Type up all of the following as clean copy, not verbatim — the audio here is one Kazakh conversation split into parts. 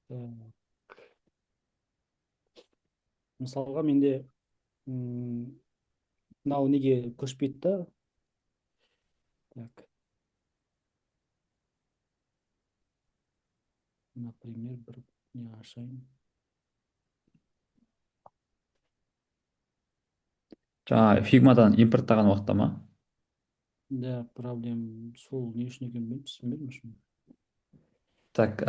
Так, мысалға менде м, мынау неге көшпейді да. Так, например, бір не ашайын. жаңағы фигмадан импорттаған уақытта ма? Да, проблем сол не үшін екенін түсінбедім шын. Так,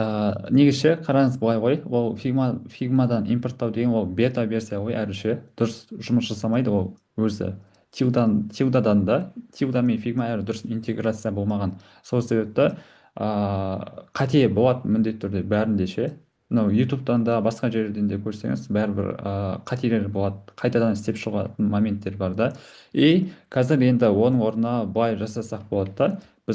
негізі қараңыз былай ғой, ол фигмадан импорттау деген ол бета версия ғой әрі дұрыс жұмыс жасамайды ол өзі. Тилдадан да тилда мен фигма әрі дұрыс интеграция болмаған. Сол себепті қате болады міндетті түрде бәрінде ше. Мынау ютубтан да басқа жерден де көрсеңіз бәрібір қателер болады, қайтадан істеп шығатын моменттер бар да. И қазір енді оның орнына былай жасасақ болады да.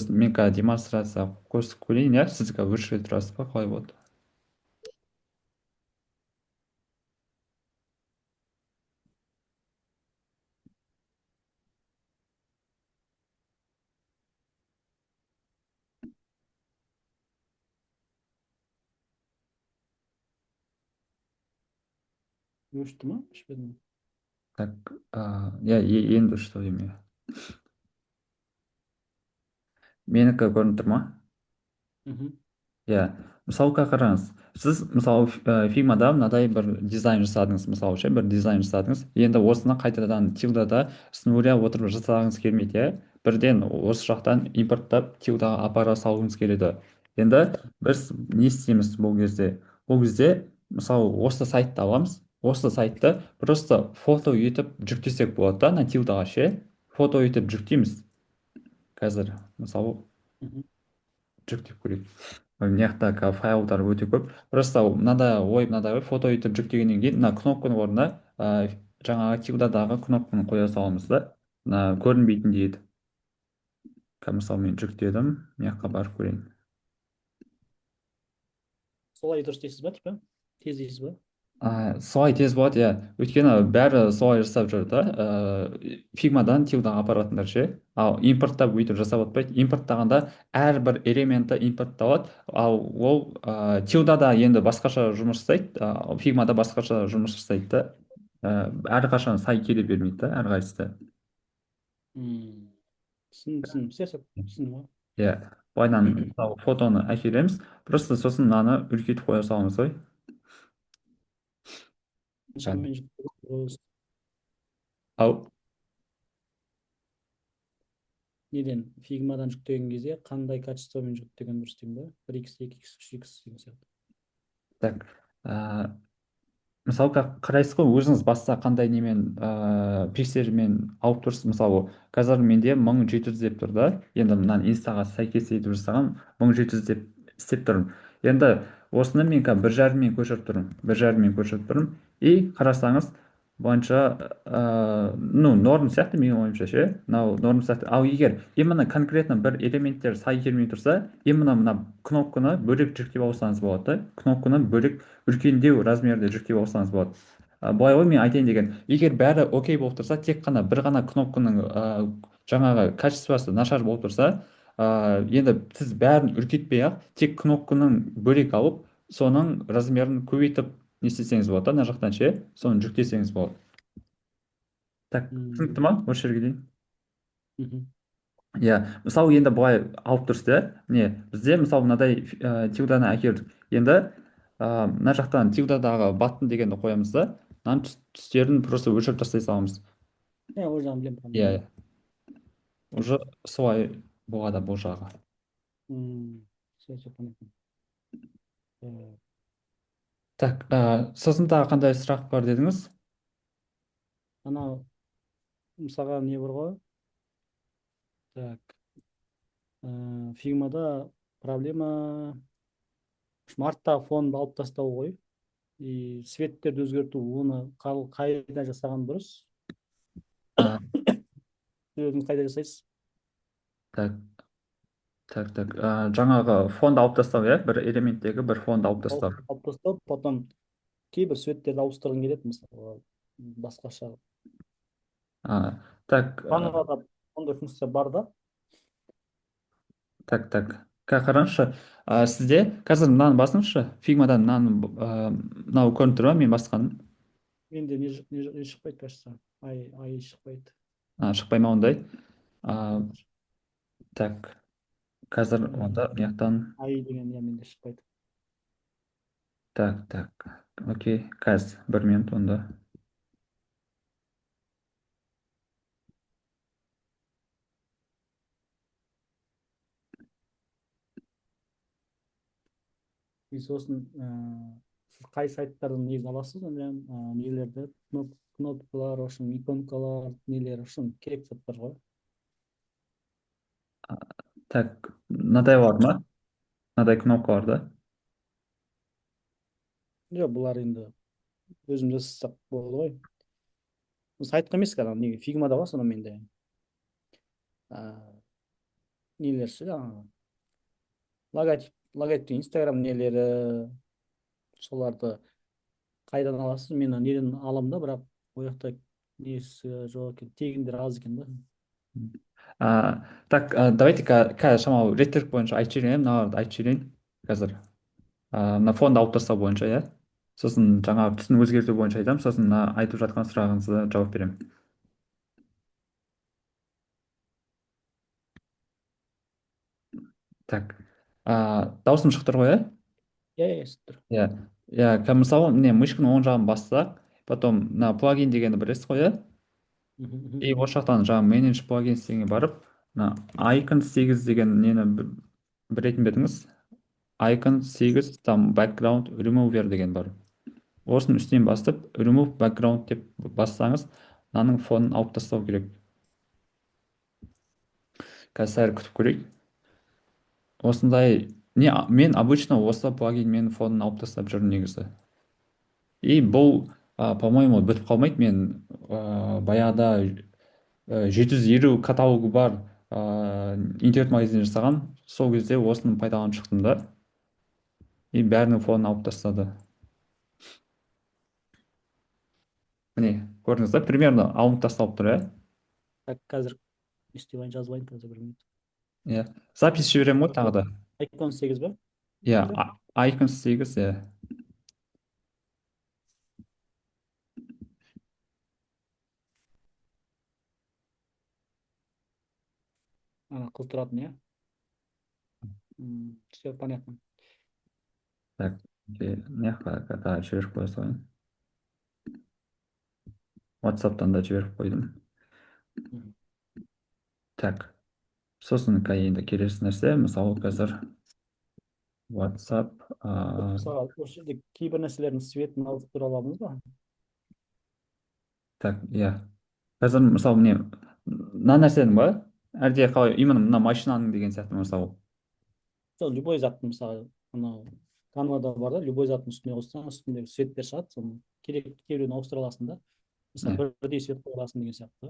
Мен қазір демонстрация көрсетіп көрейін, иә? Сіз қазір өшіре тұрасыз ба, қалай болады? Өшті ма? Өшпеді ме? Так, иә, енді что деймін, иә. Менікі көрініп тұр ма? Мгм. Иә, мысалға қараңыз, сіз мысалы фигмада мынадай бір дизайн жасадыңыз, мысалы ше бір дизайн жасадыңыз, енді осыны қайтадан тилдада сіңіре отырып жасағыңыз келмейді, иә. Бірден осы жақтан импорттап тилдаға апара салғыңыз келеді. Енді біз не істейміз бұл кезде? Бұл кезде мысалы осы сайтты аламыз, осы сайтты просто фото етіп жүктесек болады да ана тилдаға ше, фото етіп жүктейміз қазір мысалы Мгм. жүктеп көрейік. Мына жақта файлдар өте көп. Просто мынадай ой, фото етіп жүктегеннен кейін мына кнопканың орнына жаңағы тилдадағы кнопканы қоя саламыз да. Мына көрінбейтіндей етіп. Мысалы мен жүктедім, мына жаққа барып көрейін. Солай дұрыс дейсіз ба, типа? Тез дейсіз ба? Солай тез болады, иә. Өйткені бәрі солай жасап жүр да. Фигмадан тилдаға апаратындар ше. Ал импорттап өйтіп жасап атпайды. Импорттағанда әрбір элементі импортталады. Ал ол тилдада енді басқаша жұмыс жасайды. Фигмада басқаша жұмыс жасайды да. Әрқашан сай келе бермейді да әрқайсысы. М, түсіндім. Сиясат түсіндім ғой. Иә. Былайдан мысалы фотоны әкелеміз. Просто сосын мынаны үлкейтіп қоя саламыз ғой. Қаншамен жүктеген дұрыс? Ал Неден фигмадан жүктеген кезде қандай качествомен жүктеген дұрыс деймін ба? 1x, 2x, 3x деген сияқты. так. Мысалы қарайсыз ғой өзіңіз баста қандай немен пиксельмен алып тұрсыз. Мысалы қазір менде 1700 деп тұр да, енді мынаны инстаға сәйкес етіп жасаған 1700 деп істеп тұрмын. Енді осыны мен қазір 1,5-мен көшіріп тұрмын, 1,5-мен көшіріп тұрмын. И қарасаңыз бойынша ну норм сияқты менің ойымша ше, мынау норм сияқты. Ал егер именно конкретно бір элементтер сай келмей тұрса, именно мына кнопканы бөлек жүктеп алсаңыз болады да, кнопканы бөлек үлкендеу размерде жүктеп алсаңыз болады. Былай ғой мен айтайын деген, егер бәрі окей болып тұрса, тек қана бір ғана кнопканың жаңағы качествосы нашар болып тұрса, енді сіз бәрін үлкейтпей ақ тек кнопканың бөлек алып соның размерін көбейтіп не істесеңіз болады да, мына жақтан ше, соны жүктесеңіз болады. Так, М, түсінікті ма осы жерге дейін? мгм. Иә, мысалы енді былай алып тұрсыз да, міне бізде мысалы мынадай тилданы әкелдік. Енді мына жақтан тилдадағы баттын дегенді қоямыз да, мынаның түстерін просто өшіріп тастай саламыз. Иә, ол жағын білемін Иә, проблема. иә. Уже солай болады бұл жағы. Все, все понятно. Э, Так, сосын тағы қандай сұрақ бар дедіңіз? анау мысалға не бар ғой? Так, фигмада проблема артта фонды алып тастау ғой. И цветтерді өзгерту, оны қайда жасаған дұрыс? А, Өзіңіз қайда жасайсыз? так, так. Жаңағы фонды алып тастау, иә? Бір элементтегі бір фонды алып тастау. Алып тастау, потом кейбір цветтерді ауыстырғың келеді, мысалы басқаша. Так, Камерада ондай функция бар да. так. қараңызшы, сізде қазір мынаны басыңызшы, фигмадан мынау көрініп тұр ма, мен басқаным? Менде не шықпайды, кажется. Ай шықпайды. Шықпай ма ондай? А, Қазір. так, қазір онда мына жақтан. Ай деген я менде шықпайды. Так, окей, қазір 1 минут онда. И сосын сіз қай сайттардан негізін аласыз, онда нелерді, кнопкалар үшін, иконкалар, нелер үшін керек заттар ғой. Так, мынадай бар ма? Мынадай кнопка бар да. Жоқ, бұлар енді өзім жасасақ болады ғой. Сайтқа емес, неге фигмада бар сонда менде нелер ше, жаңағы логотип инстаграм нелері, соларды қайдан аласыз? Мен неден аламын да, бірақ ол жақта несі жоқ екен, тегіндер аз екен да. Так, давайте қазір шамалы реттілік бойынша айтып жіберейін, мыналарды айтып жіберейін қазір. Мына фонды алып тастау бойынша, иә. Сосын жаңағы түсін өзгерту бойынша айтамын, сосын мына айтып жатқан сұрағыңызға жауап беремін. Так, дауысым шығып тұр ғой, Иә, естіп тұр. иә? Иә, мысалы міне мышканың оң жағын бассақ, потом мына плагин дегенді білесіз ғой, иә? И осы жақтан жаңағы менедж плагин дегенге барып, мына icon 8 деген нені білетін бе едіңіз? Icon 8 там background remover деген бар. Осының үстінен бастып remove background деп бассаңыз, мынаның фонын алып тастау керек. Қазір сәл күтіп көрейік. Осындай мен обычно осы плагинмен фонын алып тастап жүрмін негізі. И бұл по-моему бітіп қалмайды. Мен баяғыда 750 каталогы бар интернет магазин жасаған. Сол кезде осыны пайдаланып шықтым да. И бәрінің фонын алып тастады. Міне, көрдіңіз да, примерно алынып тасталып тұр, иә? Так, қазір не істеп алайын, жазып алайын қазір 1 минут. Иә. Запись жіберемін ғой тағы да. Icon 8 ба? Иә, icon 8, иә. Қыз тұратын, иә. Все понятно. Так, мына жаққа да жіберіп қоя салайын. WhatsApp-тан да жіберіп қойдым. Так, сосын енді келесі нәрсе, мысалы қазір WhatsApp. Мысалы осы жерде кейбір нәрселердің светін ауыстыра аламыз ба? Так, иә. Қазір мысалы міне мына нәрсенің ба? Әлде қалай, именно мына машинаның деген сияқты мысалы. Сол любой заттың, мысалы анау канвада бар да, любой заттың үстіне қоссаң, үстіндегі светтер шығады, соны кейбіреуін ауыстыра аласың да. Иә. Мысалы бірдей свет қоя аласың деген сияқты.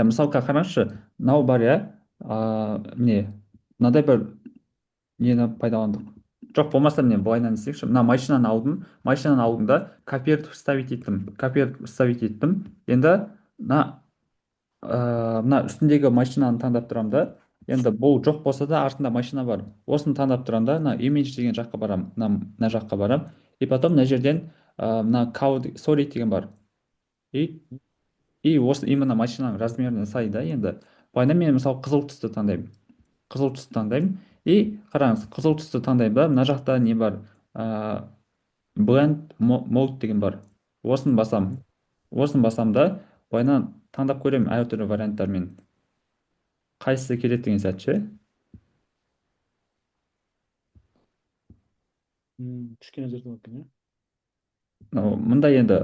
Мысалы қараңызшы, мынау бар, иә. Міне мынадай бір нені пайдаландық. Жоқ, болмаса міне былайынан істейікші. Мына машинаның алдында копировать вставить еттім. Енді мына үстіндегі машинаны таңдап тұрамын да. Енді бұл жоқ болса да артында машина бар. Осыны таңдап тұрамын да, мына image деген жаққа барамын, мына жаққа барамын. И потом мына жерден мына solid деген бар. И осы именно машинаның размеріне сай да. Енді былайда мен мысалы қызыл түсті таңдаймын. И қараңыз, қызыл түсті таңдаймын да, мына жақта не бар? Blend mode деген бар. Осын басам да, былайынан таңдап көремін әртүрлі варианттармен. Қайсысы келеді деген сәт ше. Кішкене өзгерту екен, иә. Мында енді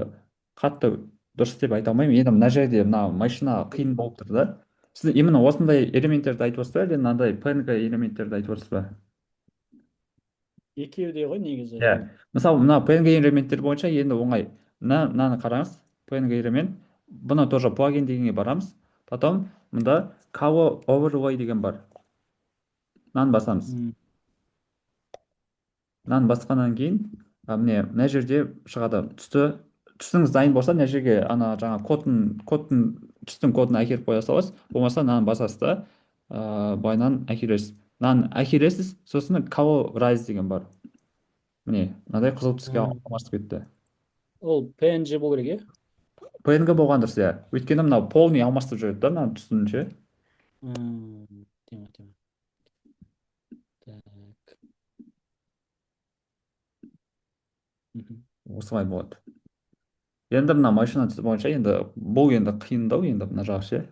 қатты дұрыс деп айта алмаймын. Енді мына жерде мына машина қиын болып тұр да. Сіз именно осындай элементтерді айтып отырсыз ба, әлде мынандай PNG элементтерді айтып отырсыз ба? Екеуі де ғой негізі. Иә. Мысалы мына PNG элементтер бойынша енді оңай. Мынаны қараңыз, PNG элемент. Бұны тоже плагин дегенге барамыз. Потом мында color overlay деген бар. Мынаны басамыз. Мынаны басқаннан кейін мына жерде шығады түсіңіз дайын болса, мына жерге жаңа түстің кодын әкеліп қоя саласыз. Болмаса мынаны басасыз да, былайынан әкелесіз. мынаны әкелесіз, сосын као райз деген бар. Міне мынадай қызыл түске М, алмасып кетті. ол PNG болу керек, иә? PNG болған дұрыс, иә. Өйткені мынау полный алмастырып жібереді да мына түсін ше. Тема, тема. Так. Мгм. Осылай болады. Енді мына машина түсі бойынша енді бұл енді қиындау енді мына жағы ше.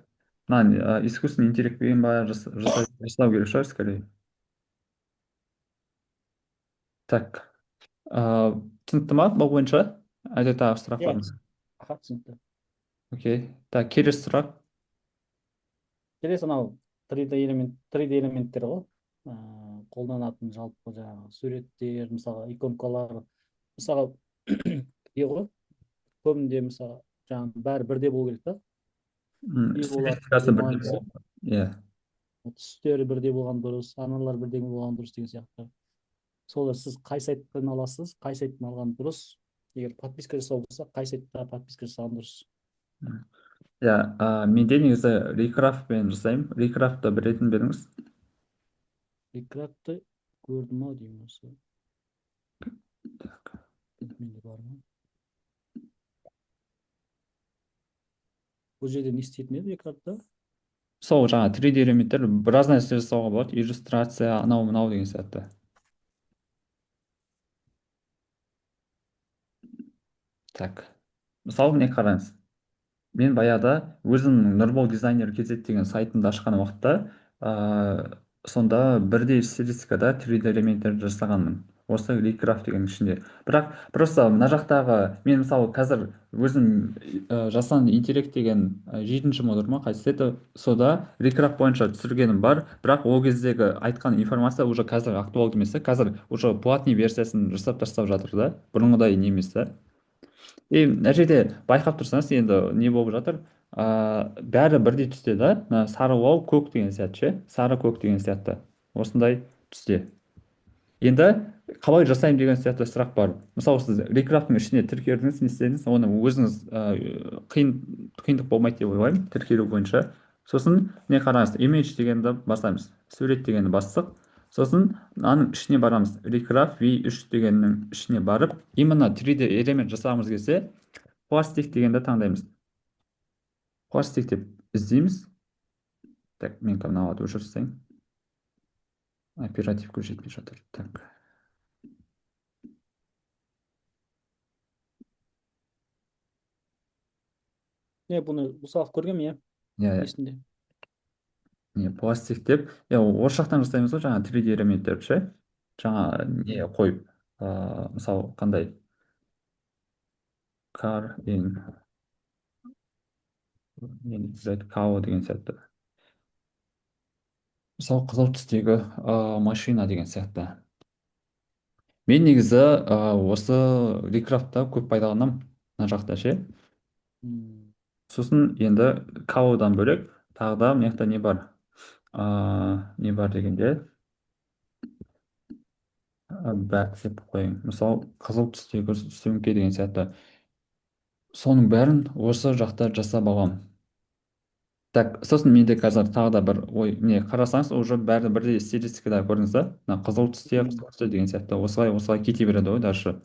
Мына искусственный интеллектпен ба жасау керек шығар скорее. Так, түсінікті ма бұл бойынша? Әлде тағы сұрақ Иә, бар ма? аха, түсінікті. Окей. Так, келесі сұрақ. Келесі анау 3D элементтер ғой. Қолданатын жалпы жаңағы суреттер, мысалы иконкалар, мысалы не ғой, көбінде мысалы жаңағы бәрі бірдей болу керек та. И олар Стилистикасы бірдей демалайынса, болады. Иә. түстері бірдей болған дұрыс, аналар бірдей болған дұрыс деген сияқты. Сол сіз қай сайттан аласыз, қай сайттан алған дұрыс. Егер подписка жасау болса, қай сайтта подписка жасаған дұрыс. Иә, менде негізі рекрафтпен жасаймын. Рекрафтты білетін бе едіңіз? Рекратты көрдім ау деймін осы. Менде бар ма? Бұл жерде не істейтін еді рекратта? Сол жаңа 3D элементтер біраз нәрсе жасауға болады. Иллюстрация, анау мынау деген сияқты. Так, мысалы міне қараңыз. Мен баяғыда өзімнің нұрбол дизайнер kz деген сайтымды ашқан уақытта сонда бірдей стилистикада 3D элементтерді жасағанмын осы рекрафт деген ішінде. Бірақ просто мына жақтағы мен мысалы қазір өзім жасанды интеллект деген 7-ші модуль ма қайсысы еді, сода рекрафт бойынша түсіргенім бар, бірақ ол кездегі айтқан информация уже қазір актуалды емес та, қазір уже платный версиясын жасап тастап жатыр да, бұрынғыдай не емес та. И мына жерде байқап тұрсаңыз енді не болып жатыр, бәрі бірдей түсте да, мына сарылау көк деген сияқты ше, сары көк деген сияқты осындай түсте. Енді қалай жасаймын деген сияқты сұрақ бар. Мысалы сіз рекрафтың ішіне тіркелдіңіз, не істедіңіз, оны өзіңіз қиындық болмайды деп ойлаймын тіркелу бойынша. Сосын не қараңыз, image дегенді басамыз, сурет дегенді бастық. Сосын мынаның ішіне барамыз, рекрафт v3 дегеннің ішіне барып, именно 3D элемент жасағымыз келсе, пластик дегенді таңдаймыз. Пластик деп іздейміз. Так, мен мынауды өшірсең, оперативке жетпей жатыр. Так. Бұны мысалы көргенмін, иә, Иә, иә. есімде. Не пластик деп, осы жақтан жасаймыз ғой жаңа 3D элементтерді ше, жаңа не қойып, мысалы қандай car in that cow деген сияқты, мысалы қызыл түстегі машина деген сияқты. Мен негізі осы рекрафтта көп пайдаланамын мына жақта ше. Сосын енді каодан бөлек тағы да мына жақта не бар, не бар дегенде бәк деп қояйын, мысалы қызыл түстегі сөмке деген сияқты, соның бәрін осы жақта жасап аламын. Так, сосын менде қазір тағы да бір ой, міне қарасаңыз уже бәрі бірдей стилистикада көрдіңіз ба, мына қызыл түсте қызыл түсте деген сияқты осылай осылай кете береді ғой дальше.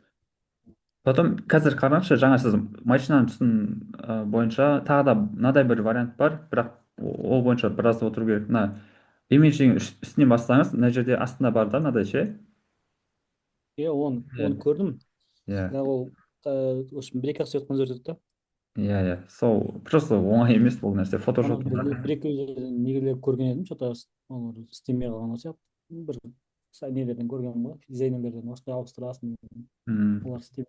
Потом қазір қараңызшы, жаңа сіз машинаның түсін бойынша тағы да мынадай бір вариант бар, бірақ ол бойынша біраз отыру керек. Мына имидждің үстінен бассаңыз, мына жерде астында бар да мынадай ше. Иә, Иә, оны көрдім. иә, Бірақ ол в общем бір екі ақ секунд жүрдік та. иә, иә. Сол просто оңай емес бұл нәрсе, Ана фотошоп. бір екі негелер көрген едім, что-то олар істемей қалған сияқты. Бір нелерден көргенмін ғой, дизайнерлерден осылай ауыстырасың. Олар істемей.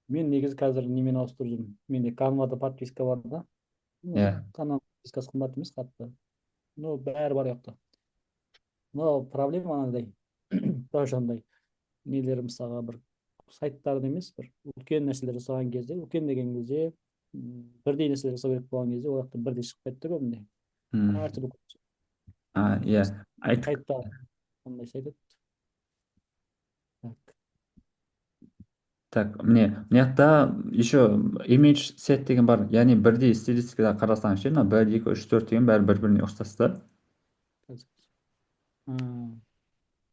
Мен негізі қазір немен ауыстырып жүрмін. Менде канвада подписка бар да. Иә. Канал подпискасы қымбат емес қатты. Но бәрі бар жақта. Но проблема анандай. тоже андай нелер мысалға бір сайттарды емес, бір үлкен нәрселер жасаған кезде, үлкен деген кезде бірдей нәрселер жасау керек болған кезде ол жақта бірдей шықпайды да көбінде. Әртүрлі Иә, сайтта қандай сайт еді? Так. так, міне мына жақта еще image set деген бар, яғни бірдей стилистикада қарасаңыз ше, мына 1, 2, 3, 4 деген бәрі бір біріне ұқсас та. М,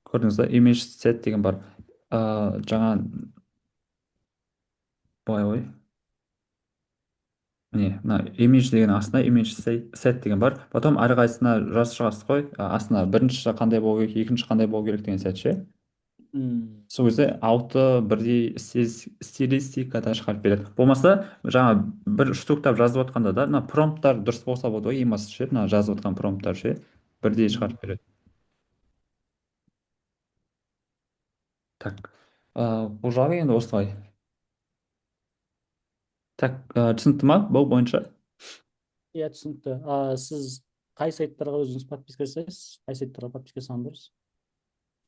көрдіңіз ба, image set деген бар. Жаңа былай ғой, міне мына image деген астына image set деген бар. Потом әрқайсысына жазып шығасыз ғой, астына бірінші қандай болу керек, екінші қандай болу керек деген сияқты ше. м, Сол кезде алты бірдей стилистикада шығарып береді. Болмаса жаңа бір штуктап жазып отқанда да мына промпттар дұрыс болса болады ғой, ең бастысы ше, мына жазып отқан промпттар ше бірдей м. шығарып береді. Так, бұл жағы енді осылай. Так, түсінікті ма бұл бойынша? Иә, түсінікті. Сіз қай сайттарға өзіңіз подписка жасайсыз? Қай сайттарға подписка жасаған дұрыс?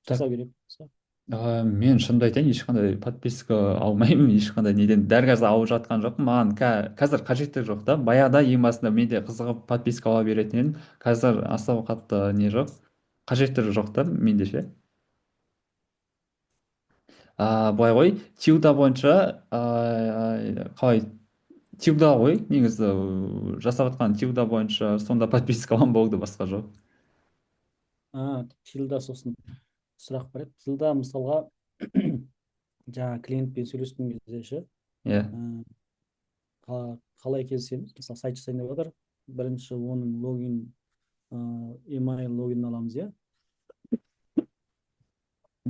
Так, Жасау керек болса. мен шынымды айтайын, ешқандай подписка алмаймын, ешқандай неден дәл қазір алып жатқан жоқпын. Маған қазір қажеті жоқ та. Баяғыда ең басында менде қызығып подписка ала беретін едім. Қазір аса қатты не жоқ, қажеті жоқ та менде ше. Былай ғой, тилда бойынша қалай, тилда ғой негізі, жасап жатқан тилда бойынша сонда подписка аламын, болды, басқа жоқ. Тилда, сосын сұрақ бар еді. Тилда мысалға жаңа клиентпен сөйлескен кезде ше, Иә. қалай келісеміз? Мысалы, сайт жасайын деп жатыр. Бірінші оның логин, email логинін аламыз, иә.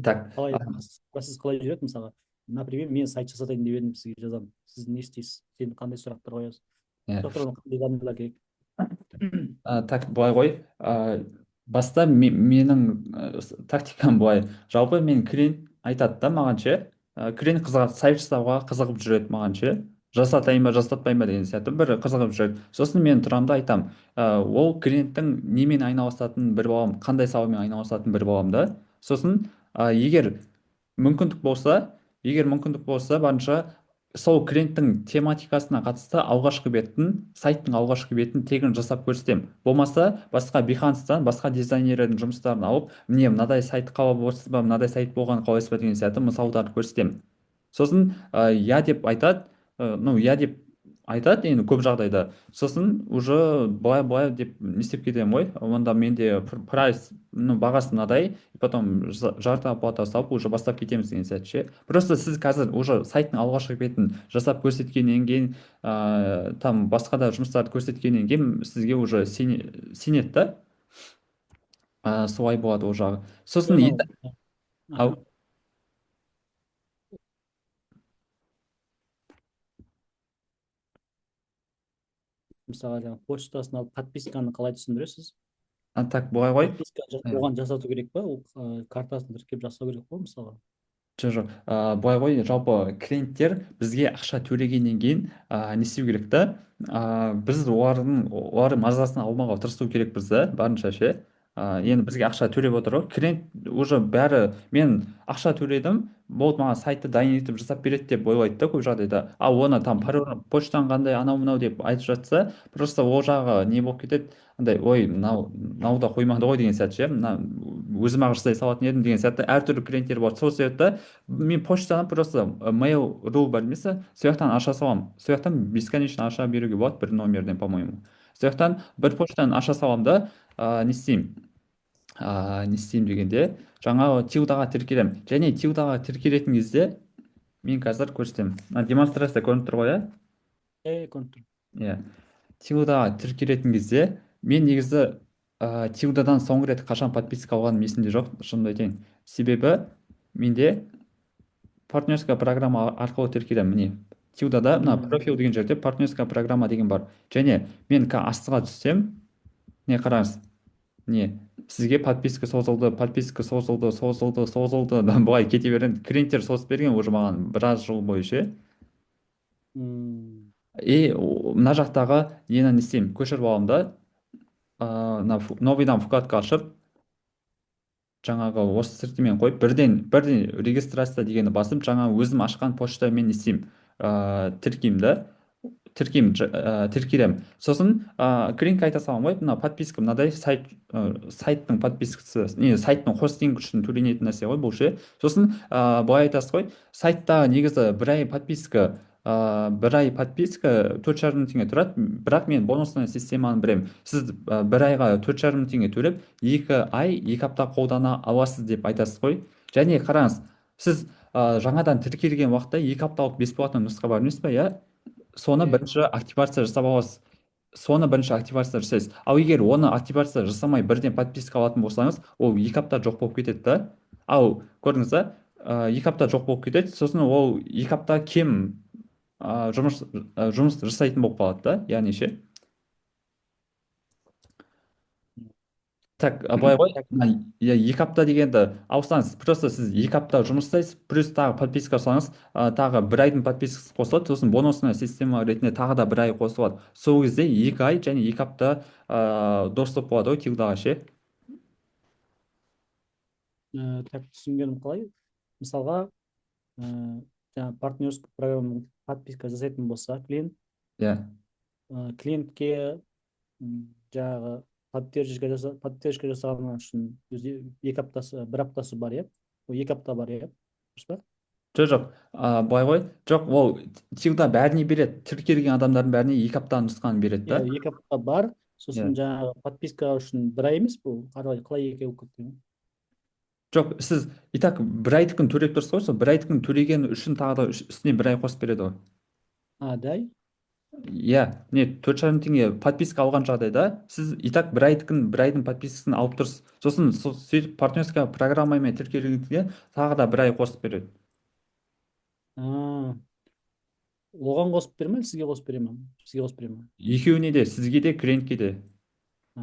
Так, Қалай сіз қалай жүреді мысалға? Например, мен сайт жасатайын деп едім, сізге жазамын. Сіз не істейсіз? Сен қандай сұрақтар қоясыз? иә. Сұрақтарға қандай данныйлар керек? Так, былай ғой, баста менің тактикам былай. Жалпы мен клиент айтады да маған ше, клиент қызығады, сайт жасауға қызығып жүреді маған ше, жасатайын ба жасатпайын ба деген сияқты бір қызығып жүреді. Сосын мен тұрамын да айтамын, ол клиенттің немен айналысатынын бір боламын, қандай саламен айналысатынын бір боламын да. Сосын егер мүмкіндік болса, барынша сол клиенттің тематикасына қатысты алғашқы беттің, сайттың алғашқы бетін тегін жасап көрсетемін. Болмаса басқа Behance-тан басқа дизайнердің жұмыстарын алып, міне мынадай сайт қалап отырсыз ба, мынадай сайт болған қалайсыз ба деген сияқты мысалдарды көрсетемін. Сосын иә деп айтады, ну иә деп айтады енді көп жағдайда. Сосын уже былай былай деп не істеп кетемін ғой, онда менде прайс, ну бағасы мынадай, и потом жарты оплата салып уже бастап кетеміз деген сияқты ше. Просто сіз қазір уже сайттың алғашқы бетін жасап көрсеткеннен кейін, там басқа да жұмыстарды көрсеткеннен кейін сізге уже сенеді да. Солай болады ол жағы. Сосын Анау, енді аха, ау, мысалға жаңағы почтасын алып подписканы қалай түсіндіресіз? так былай ғой. Подписка оған жасату керек па? Ол картасын тіркеп жасау керек қой мысалға. Жоқ, жоқ. Былай ғой, жалпы клиенттер бізге ақша төлегеннен кейін не істеу керек та, біз олардың мазасын алмауға тырысу керекпіз да барынша ше. Енді бізге ақша төлеп отыр ғой, клиент уже бәрі, мен ақша төледім, болды, маған сайтты дайын етіп жасап береді деп ойлайды да көп жағдайда. Ал оны там почтаң қандай, анау мынау деп айтып жатса, просто ол жағы не болып кетеді, андай, ой, мынау да қоймады ғой деген сияқты ше, мына өзім ақ жасай салатын едім деген сияқты әртүрлі клиенттер болады. Сол себепті мен почтаны просто Mail.ru бар емес пе, сол жақтан аша саламын. Сол жақтан бесконечно аша беруге болады бір номерден, по-моему. Сол жақтан бір почтаны аша саламын да, не істеймін, дегенде жаңағы тилдаға тіркелемін. Және тилдаға тіркелетін кезде мен қазір көрсетемін. Демонстрация көрініп тұр ғой, иә? Көрініп тұр. Иә. Тилдаға тіркелетін кезде мен негізі тилдадан соңғы рет қашан подписка алғаным есімде жоқ, шынымды айтайын. Себебі менде партнерская программа арқылы тіркелемін. Міне тилдада мына профиль деген жерде партнерская программа деген бар. Және мен астыға түссем, не қараңыз, не сізге подписка созылды, былай кете береді. Клиенттер созып берген уже маған біраз жыл бойы ше. И мына жақтағы нені не істеймін, көшіріп аламын да, новыйдан вкладка ашып, жаңағы осы сілтемені қойып бірден регистрация дегенді басып, жаңа өзім ашқан почтамен не істеймін, тіркеймін да, тіркелемін. Сосын клиентке айта саламын ғой, мына подписка мынадай сайттың подпискасы, сайттың хостинг үшін төленетін нәрсе ғой бұл ше. Сосын былай айтасыз ғой, сайтта негізі бір ай подписка бір ай подписка 4,5 мың теңге тұрады, бірақ мен бонусный системаны білемін. Сіз бір айға 4,5 мың теңге төлеп 2 ай 2 апта қолдана аласыз деп айтасыз ғой. Және қараңыз, сіз жаңадан тіркелген уақытта 2 апталық бесплатный нұсқа бар емес па, иә? Соны Иә. бірінші активация жасап аласыз. Соны бірінші активация жасайсыз. Ал егер оны активация жасамай бірден подписка алатын болсаңыз, ол 2 апта жоқ болып кетеді да. Ал көрдіңіз ба, 2 апта жоқ болып кетеді, сосын ол 2 апта кем жұмыс жасайтын болып қалады да, яғни ше. Так, былай ғой, Так, иә, 2 апта дегенді алсаңыз, просто сіз 2 апта жұмыс жасайсыз, плюс тағы подписка алсаңыз, тағы бір айдың подпискасы қосылады, сосын бонусная система ретінде тағы да бір ай қосылады. Сол кезде 2 ай және 2 апта доступ болады ғой тилдаға ше. так түсінгенім қалай? Мысалға, жаңағы партнерский программаның подписка жасайтын болса клиент, Иә. клиентке жаңағы поддержка жасағаны үшін өзі 2 аптасы 1 аптасы бар, иә? Ол 2 апта бар, иә? Дұрыс па? Жоқ, жоқ, былай ғой, жоқ, ол тилда бәріне береді, тіркелген адамдардың бәріне 2 аптаның нұсқаны береді Иә, да. 2 апта бар, Иә. сосын жаңағы подписка үшін 1 ай емес, бұл қалай 2 болып кетті? Жоқ, сіз и так бір айдікін төлеп тұрсыз ғой, сол бір айдікін төлегені үшін тағы да үстіне бір ай қосып береді ғой. Дай. Иә, не 4,5 мың теңге подписка алған жағдайда сіз и так бір айдың подпискасын алып тұрсыз. Сосын сөйтіп партнерская программамен тіркелгенде тағы да бір ай қосып береді. А, оған қосып бере ме, сізге қосып бере ме? Сізге қосып бере ме? Екеуіне де, сізге де клиентке де. А,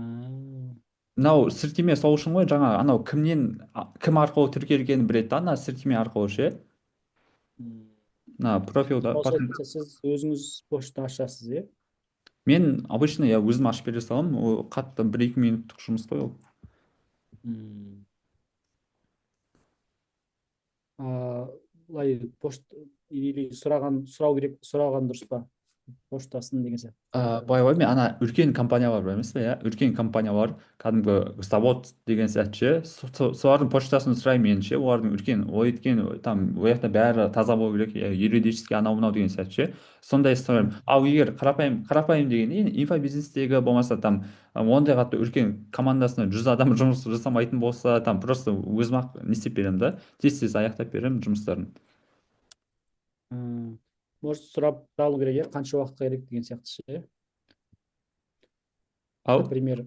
Мынау сілтеме сол үшін ғой, жаңа анау кім арқылы тіркелгенін біледі да, ана сілтеме арқылы ше. м. Мына профилда Получается, сіз өзіңіз почта ашасыз, иә? мен обычно я өзім ашып бере саламын, ол қатты 1-2 минуттық жұмыс қой ол. М. А, былай или сұраған дұрыс па? Поштасын деген сияқты. Былай ғой, мен ана үлкен компаниялар бар емес пе, иә, үлкен компаниялар, кәдімгі завод деген сияқты ше, солардың почтасын сұраймын мен ше, олардың үлкен, ой өйткені там ол жақта бәрі таза болу керек, юридически анау мынау деген сияқты ше, сондай сұраймын. Ал егер қарапайым деген инфобизнестегі болмаса там ондай қатты үлкен командасына 100 адам жұмыс жасамайтын болса, там просто өзім ақ не істеп беремін да, тез тез аяқтап беремін жұмыстарын. М. Может, сұрап алу керек, иә? Қанша уақытқа керек деген сияқты ше. Ау. Например,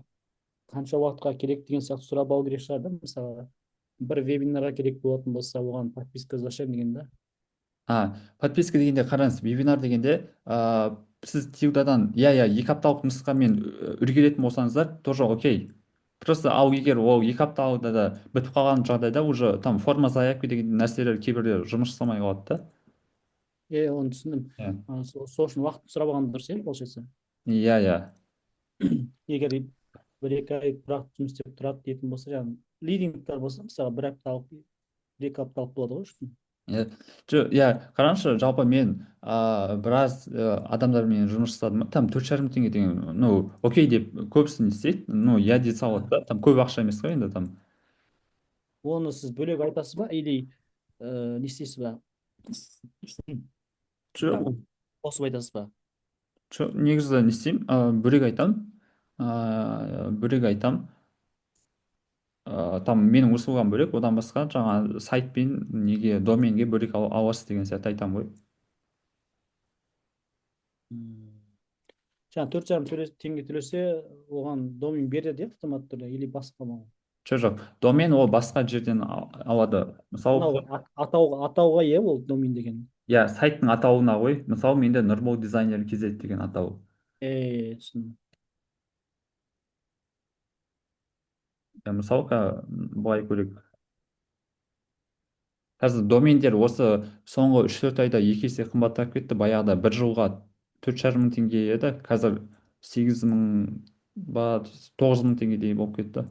қанша уақытқа керек деген сияқты сұрап алу керек шығар да, мысалы. Бір вебинарға керек болатын болса, оған подписка ашамын деген да. Подписка дегенде қараңыз, вебинар дегенде сіз тилдадан иә 2 апталық нұсқамен үлгеретін болсаңыздар тоже окей. Просто ал егер ол 2 апталықта да бітіп қалған жағдайда уже там форма заявки деген нәрселер кейбіреулер жұмыс жасамай қалады да. Оны түсіндім. Иә, Сол үшін уақыт сұрап алған дұрыс, иә, получается. иә, иә. Егер 1-2 ай тұрақты жұмыс істеп тұрады дейтін болса, жаңағы лидингтер болса, мысалы 1 апталық, 2 апталық болады ғой үшін. Иә, иә, қараңызшы, жалпы мен біраз адамдармен жұмыс жасадым, там 4,5 мың теңге деген, ну окей деп көбісі не істейді, ну я дей салады да, там көп ақша емес қой енді там. Оны сіз бөлек айтасыз ба, или не істейсіз ба? Жоқ, Қосып айтасыз ба? жоқ, негізі не істеймін, бөлек айтамын, бөлек айтамын. Там менің услугам бөлек, одан басқа жаңа сайт пен неге доменге бөлек аласыз деген сияқты айтамын ғой. М. Жаңағы 4,5 теңге төлесе, оған домен береді, иә, автоматты түрде, или басқа ма? Жоқ, жоқ, домен ол басқа жерден алады. Мысалы, Анау атауға иә, ол домен деген. иә, сайттың атауына ғой, мысалы менде нұрбол дизайнер kz деген атау. Түсіндім. Мысалы былай көрейік. Қазір домендер осы соңғы 3-4 айда 2 есе қымбаттап кетті. Баяғыда бір жылға 4,5 мың теңге еді, қазір 8 мың ба 9 мың теңгедей болып кетті.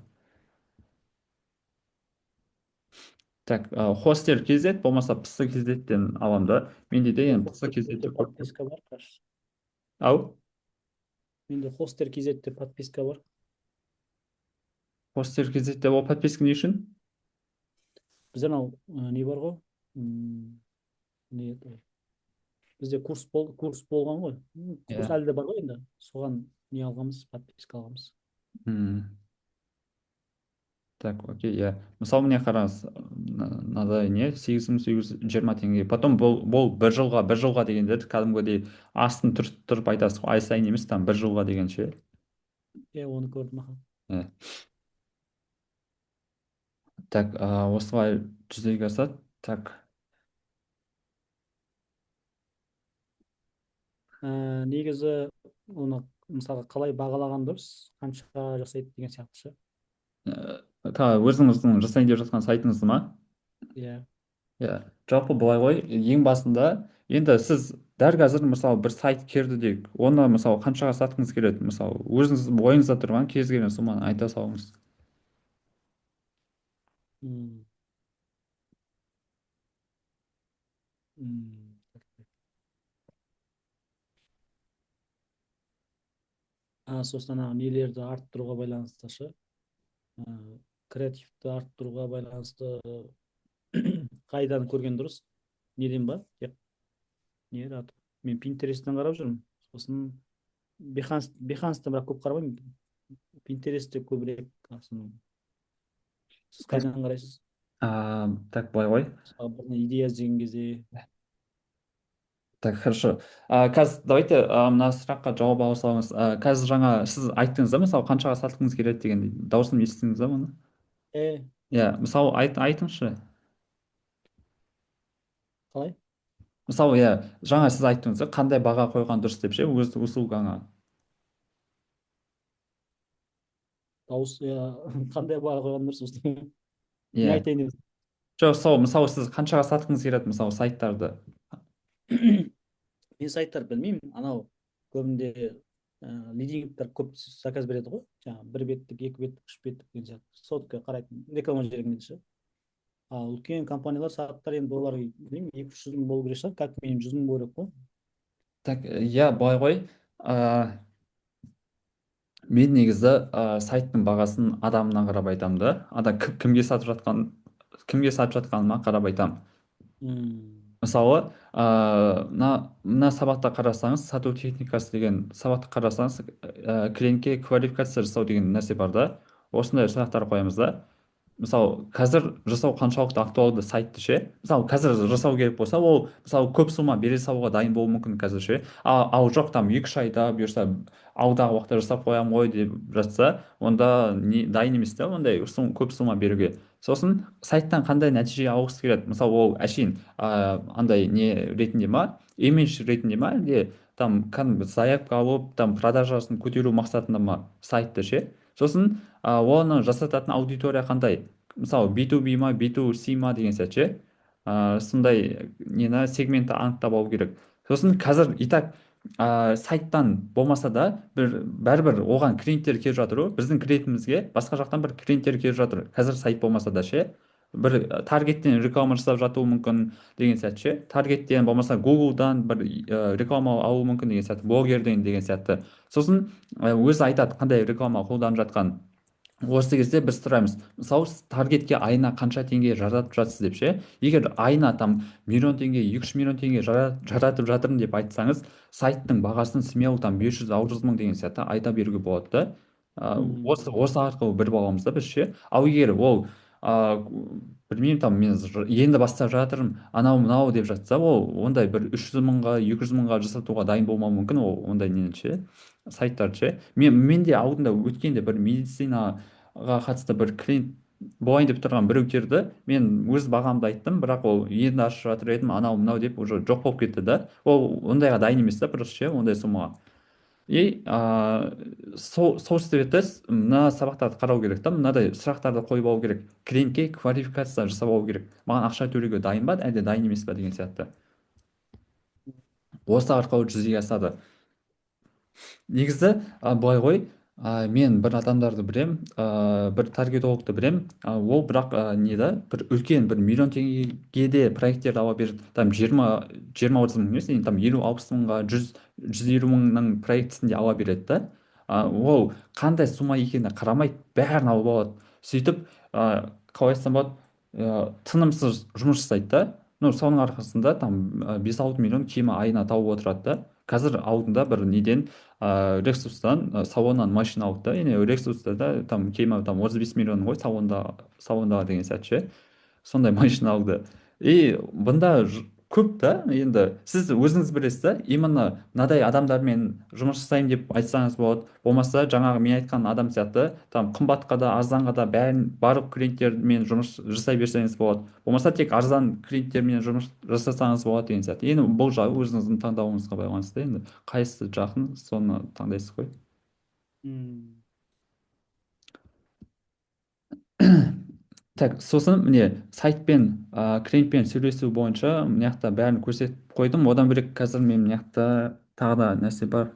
Так, хостел kz болмаса пс kz-ден аламын да. Менде де енді пс kz-де көп. Подписка бар, кажется. Ау, Менде хостер kz-де подписка бар. хостел kz-де ол подписка не үшін? Бізде анау не бар ғой, не еді, Бізде курс болған ғой. Курс иә. әлі де бар ғой енді. Соған не алғанбыз, подписка алғанбыз. М, Так, окей, иә. Мысалы міне қараңыз, мынадай не 8820 теңге. Потом бұл бір жылға дегендер кәдімгідей астын тұрып айтасыз ғой, ай сайын емес, там бір жылға деген ше. Е, оны көрдім. Аха. Иә. Так, осылай жүзеге асады. Так, Негізі оны мысалға қалай бағалаған дұрыс, қанша жасайды деген сияқты ше. өзіңіздің жасайын деп жатқан сайтыңызды ма? Иә. Иә, жалпы былай ғой, ең басында енді сіз дәл қазір мысалы бір сайт керді дейік, оны мысалы қаншаға сатқыңыз келеді, мысалы өзіңіз ойыңызда тұрған кез келген соманы айта салыңыз. М, м. Сосын ана нелерді арттыруға байланысты ше. Ә, Креативті арттыруға байланысты қайдан көрген дұрыс? Неден ба? Не аты? Мен Pinterest'тен қарап жүрмін. Сосын Behance бірақ көп қарамаймын. Pinterest'те көбірек. Сіз Так, қайдан қарайсыз? так, былай ғой. Бір идея іздеген кезде. Так, хорошо. Қазір давайте мына сұраққа жауап ала салыңыз. Қазір жаңа сіз айттыңыз да, мысалы қаншаға сатқыңыз келеді деген дауысын естідіңіз да оны? Е, Иә, мысалы айтыңызшы. қалай? Мысалы, иә, жаңа сіз айттыңыз да, қандай баға қойған дұрыс деп ше, өз услугаңа. Дауыс, қандай баға қойған дұрыс осы? Не Иә. айтайын деп. Жоқ, сол мысалы сіз қаншаға сатқыңыз келеді мысалы сайттарды. Мен сайттар білмеймін. Анау көбінде лидингтер көп заказ береді ғой. Жаңағы бір беттік, екі беттік, үш беттік деген сияқты. Сотка қарайтын реклама жібергенде ше. Ал үлкен компаниялар сайттар енді олар білмеймін 200-300 мың болу керек шығар. Как минимум 100 мың болу керек қой. Так, иә, былай ғой. ә, мен негізі сайттың бағасын адамына қарап айтамын да. Адам кімге сатып жатқаныма қарап айтамын. М, Мысалы, мына сабақта қарасаңыз, сату техникасы деген сабақта қарасаңыз, клиентке квалификация жасау деген нәрсе бар да. Осындай сұрақтар қоямыз да. Мысалы қазір жасау қаншалықты актуалды сайтты ше, мысалы қазір жасау керек болса, ол мысалы көп сома бере салуға дайын болуы мүмкін қазір ше, ал жоқ, там 2-3 айда бұйырса алдағы уақытта жасап қоямын ғой деп жатса, онда дайын емес та ондай көп сома беруге. Сосын сайттан қандай нәтиже алғысы келеді, мысалы ол әшейін андай не ретінде ма, имидж ретінде ма, әлде там кәдімгі заявка алып там продажасын көтеру мақсатында ма сайтты ше. Сосын оны жасататын аудитория қандай, мысалы B2B ма, B2C ма деген сияқты ше. Сондай нені сегментті анықтап алу керек. Сосын қазір и так сайттан болмаса да бәрібір оған клиенттер келіп жатыр ғой, біздің клиентімізге басқа жақтан бір клиенттер келіп жатыр қазір сайт болмаса да ше. Бір таргеттен реклама жасап жатуы мүмкін деген сияқты ше. Таргеттен болмаса Google'дан бір реклама алуы мүмкін деген сияқты, блогерден деген сияқты. Сосын өзі айтады қандай реклама қолданып жатқанын. Осы кезде біз сұраймыз, мысалы сіз таргетке айына қанша теңге жаратып жатсыз деп ше. Егер айына там миллион теңге, 2-3 миллион теңге жаратып жатырмын деп айтсаңыз, сайттың бағасын смело там 500-600 мың деген сияқты айта беруге болады да. Осы арқылы біліп аламыз да біз ше. Ал егер ол білмеймін, там мен енді бастап жатырмын анау мынау деп жатса, ол ондай бір 300 мыңға 200 мыңға жасатуға дайын болмауы мүмкін ол ондай нені ше, сайттарды ше. Мен де алдында өткенде бір медицинаға қатысты бір клиент болайын деп тұрған біреу келді, мен өз бағамды айттым, бірақ ол енді ашып жатыр едім анау мынау деп уже жоқ болып кетті да. Ол ондайға дайын емес та просто ше, ондай суммаға. И сол себепті мына сабақтарды қарау керек та, мынадай сұрақтарды қойып алу керек, клиентке квалификация жасап алу керек, маған ақша төлеуге дайын ба әлде дайын емес па деген сияқты. Осы арқылы жүзеге асады. Негізі былай ғой, мен бір адамдарды білем, бір таргетологты білем, ол бірақ не да, бір үлкен бір миллион теңгеге де проекттерді ала береді, там 20-30 мың емес, енді там 50-60 мыңға 100-150 мыңның проектісін де ала береді да. Ол қандай сумма екеніне қарамайды, бәрін алып алады. Сөйтіп қалай айтсам болады, тынымсыз жұмыс жасайды да. ну соның арқасында там 5-6 миллион кемі айына тауып отырады да. Қазір алдында бір неден рексустан салоннан машина алды да, яғни рексуста да там кемі там 35 миллион ғой, салондағы деген сияқты ше. Сондай машина алды. И бұнда көп та, енді сіз өзіңіз білесіз да, именно мынадай адамдармен жұмыс жасаймын деп айтсаңыз болады. Болмаса жаңағы мен айтқан адам сияқты там қымбатқа да арзанға да бәрін барлық клиенттермен жұмыс жасай берсеңіз болады. Болмаса тек арзан клиенттермен жұмыс жасасаңыз болады деген сияқты. Енді бұл жағы өзіңіздің таңдауыңызға байланысты. Енді қайсысы жақын соны таңдайсыз ғой. М, Так, сосын міне сайтпен клиентпен сөйлесу бойынша мына жақта бәрін көрсетіп қойдым. Одан бөлек қазір мен мына жақта тағы да нәрсе бар.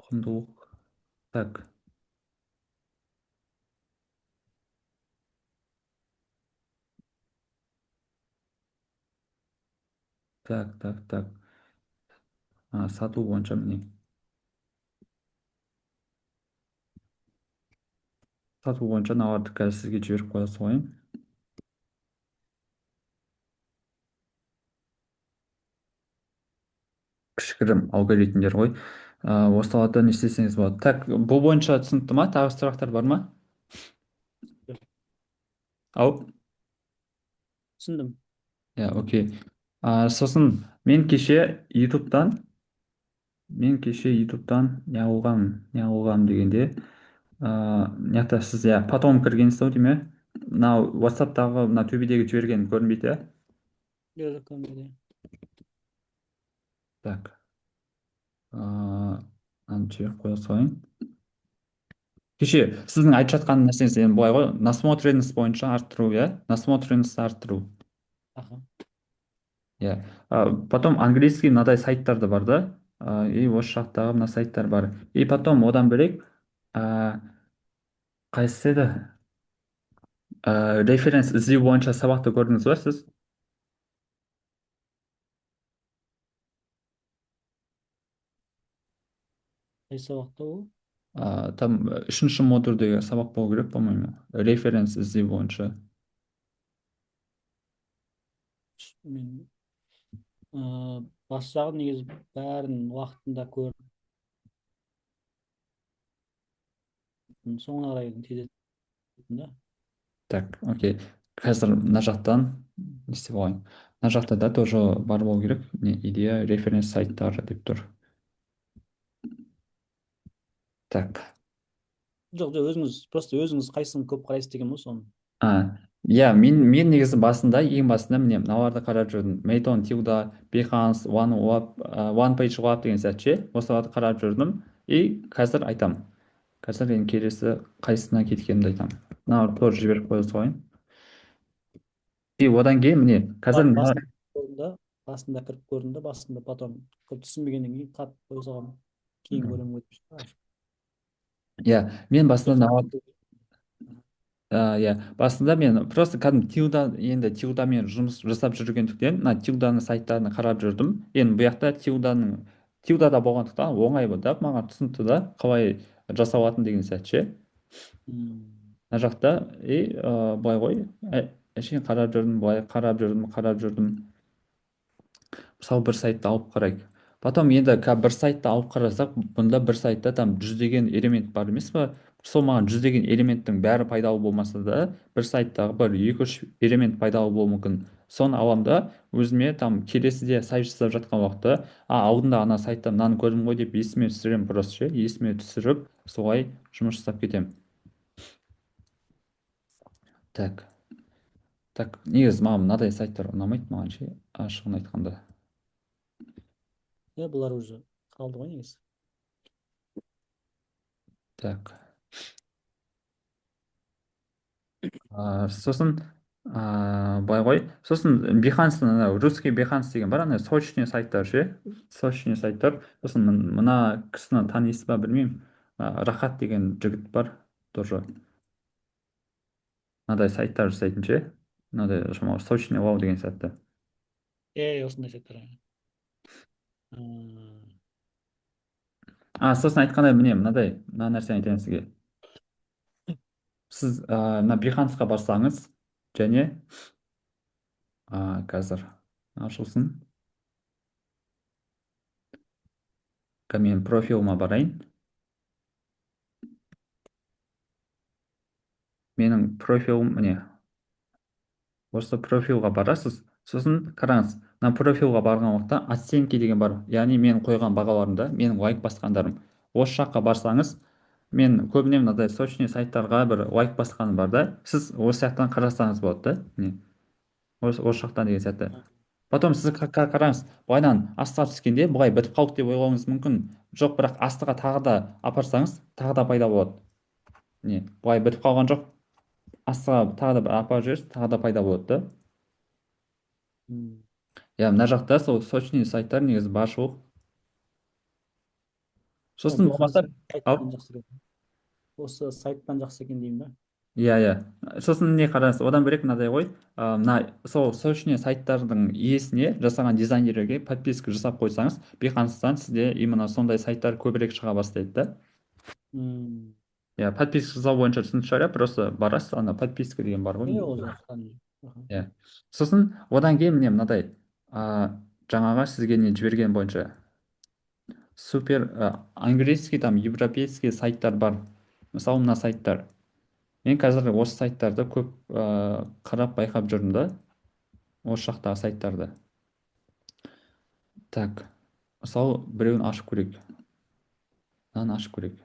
Құндылық. Так, так. Сату бойынша міне. Сату бойынша мыналарды қазір сізге жіберіп қоя салайын. Кішігірім алгоритмдер ғой. Осыларды не істесеңіз болады. Так, бұл бойынша түсінікті ма? Тағы сұрақтар бар ма? Ау? түсіндім. Иә, окей. Сосын мен кеше ютубтан не алғам дегенде мына жақта сіз иә потом кіргенсіз ау деймін иә. Мынау ватсаптағы мына төбедегі жіберген көрінбейді иә. Жоқ, көрмеді. Так, мынаны жіберіп қоя салайын. Кеше сіздің айтып жатқан нәрсеңіз енді былай ғой, насмотренность бойынша арттыру иә, насмотренностьті арттыру. Аха. Иә. Потом английский мынадай сайттар да бар да. И осы жақтағы мына сайттар бар. И потом одан бөлек қайсысы еді? Референс іздеу бойынша сабақты көрдіңіз ба сіз? Қай сабақта ол? Там үшінші модульдегі сабақ болу керек, по-моему. Референс іздеу бойынша. Мен бас жағы негізі бәрін уақытында көріп соңына қарай тездеттім да. Так, окей. Қазір мына жақтан не істеп алайын. Мына жақта да тоже бар болу керек. Не идея референс сайттары деп тұр. Так. Жоқ, просто өзіңіз қайсысын көп қарайсыз деген ғой соны. Иә, мен негізі ең басында міне мыналарды қарап жүрдім. Мейтон, Тилда, Behance, OnePageLab деген сияқты ше. Осыларды қарап жүрдім. И қазір айтам. Қазір енді келесі қайсысына кеткенімді айтам. Мыналарды тоже жіберіп қоя салайын. И одан кейін міне қазір басында кіріп көрдім да, басында потом көп түсінбегеннен кейін қатып қоя салғанмын. Кейін көремін деп шықты. иә, мен басында иә, басында мен просто кәдімгі тилдамен жұмыс жасап жүргендіктен мына тилданың сайттарына қарап жүрдім. Енді бұл жақта тилдада болғандықтан оңай болды да, маған түсінікті да қалай жасалатын деген сияқты ше. Мына жақта былай ғой, әшейін қарап жүрдім, былай қарап жүрдім. Мысалы бір сайтты алып қарайық. Потом енді бір сайтты алып қарасақ, бұнда бір сайтта там жүздеген элемент бар емес па? Сол маған жүздеген элементтің бәрі пайдалы болмаса да, бір сайттағы бір 2-3 элемент пайдалы болуы мүмкін. Соны аламын да өзіме там келесіде сайт жасап жатқан уақытта, алдында ана сайтта мынаны көрдім ғой деп есіме түсіремін, просто ше, есіме түсіріп солай жұмыс жасап кетемін. Так, негізі маған мынадай сайттар ұнамайды маған ше, ашығын айтқанда. Бұлар уже қалды ғой негізі. Так. Сосын былай ғой, сосын Behance-тың анау русский Behance деген бар, ана срочный сайттар ше, срочный сайттар. Сосын мына кісіні танисыз ба білмеймін, Рахат деген жігіт бар тоже, мынадай сайттар жасайтын ше, мынадай срочный вау деген сияқты. Осындай сайттар. Сосын айтқандай міне мына нәрсені айтайын сізге. Сіз мына Behance-қа барсаңыз және Қазір ашылсын. Мен профилыма барайын. Менің профилім міне. Осы профилға барасыз. Сосын қараңыз. Мына профилға барған уақытта оценки деген бар. Яғни мен қойған бағаларымда, менің лайк басқандарым. Осы жаққа барсаңыз, мен көбіне мынадай сочный сайттарға бір лайк басқаным бар да. Сіз осы жақтан қарасаңыз болады да. Міне. Осы жақтан деген сияқты. Потом сіз қараңыз, былайдан астыға түскенде бұлай бітіп қалды деп ойлауыңыз мүмкін. Жоқ, бірақ астыға тағы да апарсаңыз, тағы да пайда болады. Не, былай бітіп қалған жоқ. Астыға тағы да бір апарып жібересіз, тағы да пайда болады да. М. Иә, мына жақта сол сочный сайттар негізі баршылық. Сосын Біздің болмаса, ал, сайттан жақсы екен. Осы сайттан жақсы екен деймін да. иә. Сосын не қараңыз, одан бөлек мынадай ғой. Мына сол сочный сайттардың иесіне жасаған дизайнерге подписка жасап қойсаңыз, Behance-тан сізде именно сондай сайттар көбірек шыға бастайды да. М. Иә, подписка жасау бойынша түсінікті шығар, иә, просто барасыз, ана подписка деген бар ғой. Ол жақтан. Аха. Иә. Сосын одан кейін міне мынадай, жаңағы сізге не жіберген бойынша супер английский, там европейский сайттар бар. Мысалы мына сайттар. Мен қазір осы сайттарды көп қарап байқап жүрмін да. Осы жақтағы сайттарды. Так, мысалы біреуін ашып көрейік. Мынаны ашып көрейік.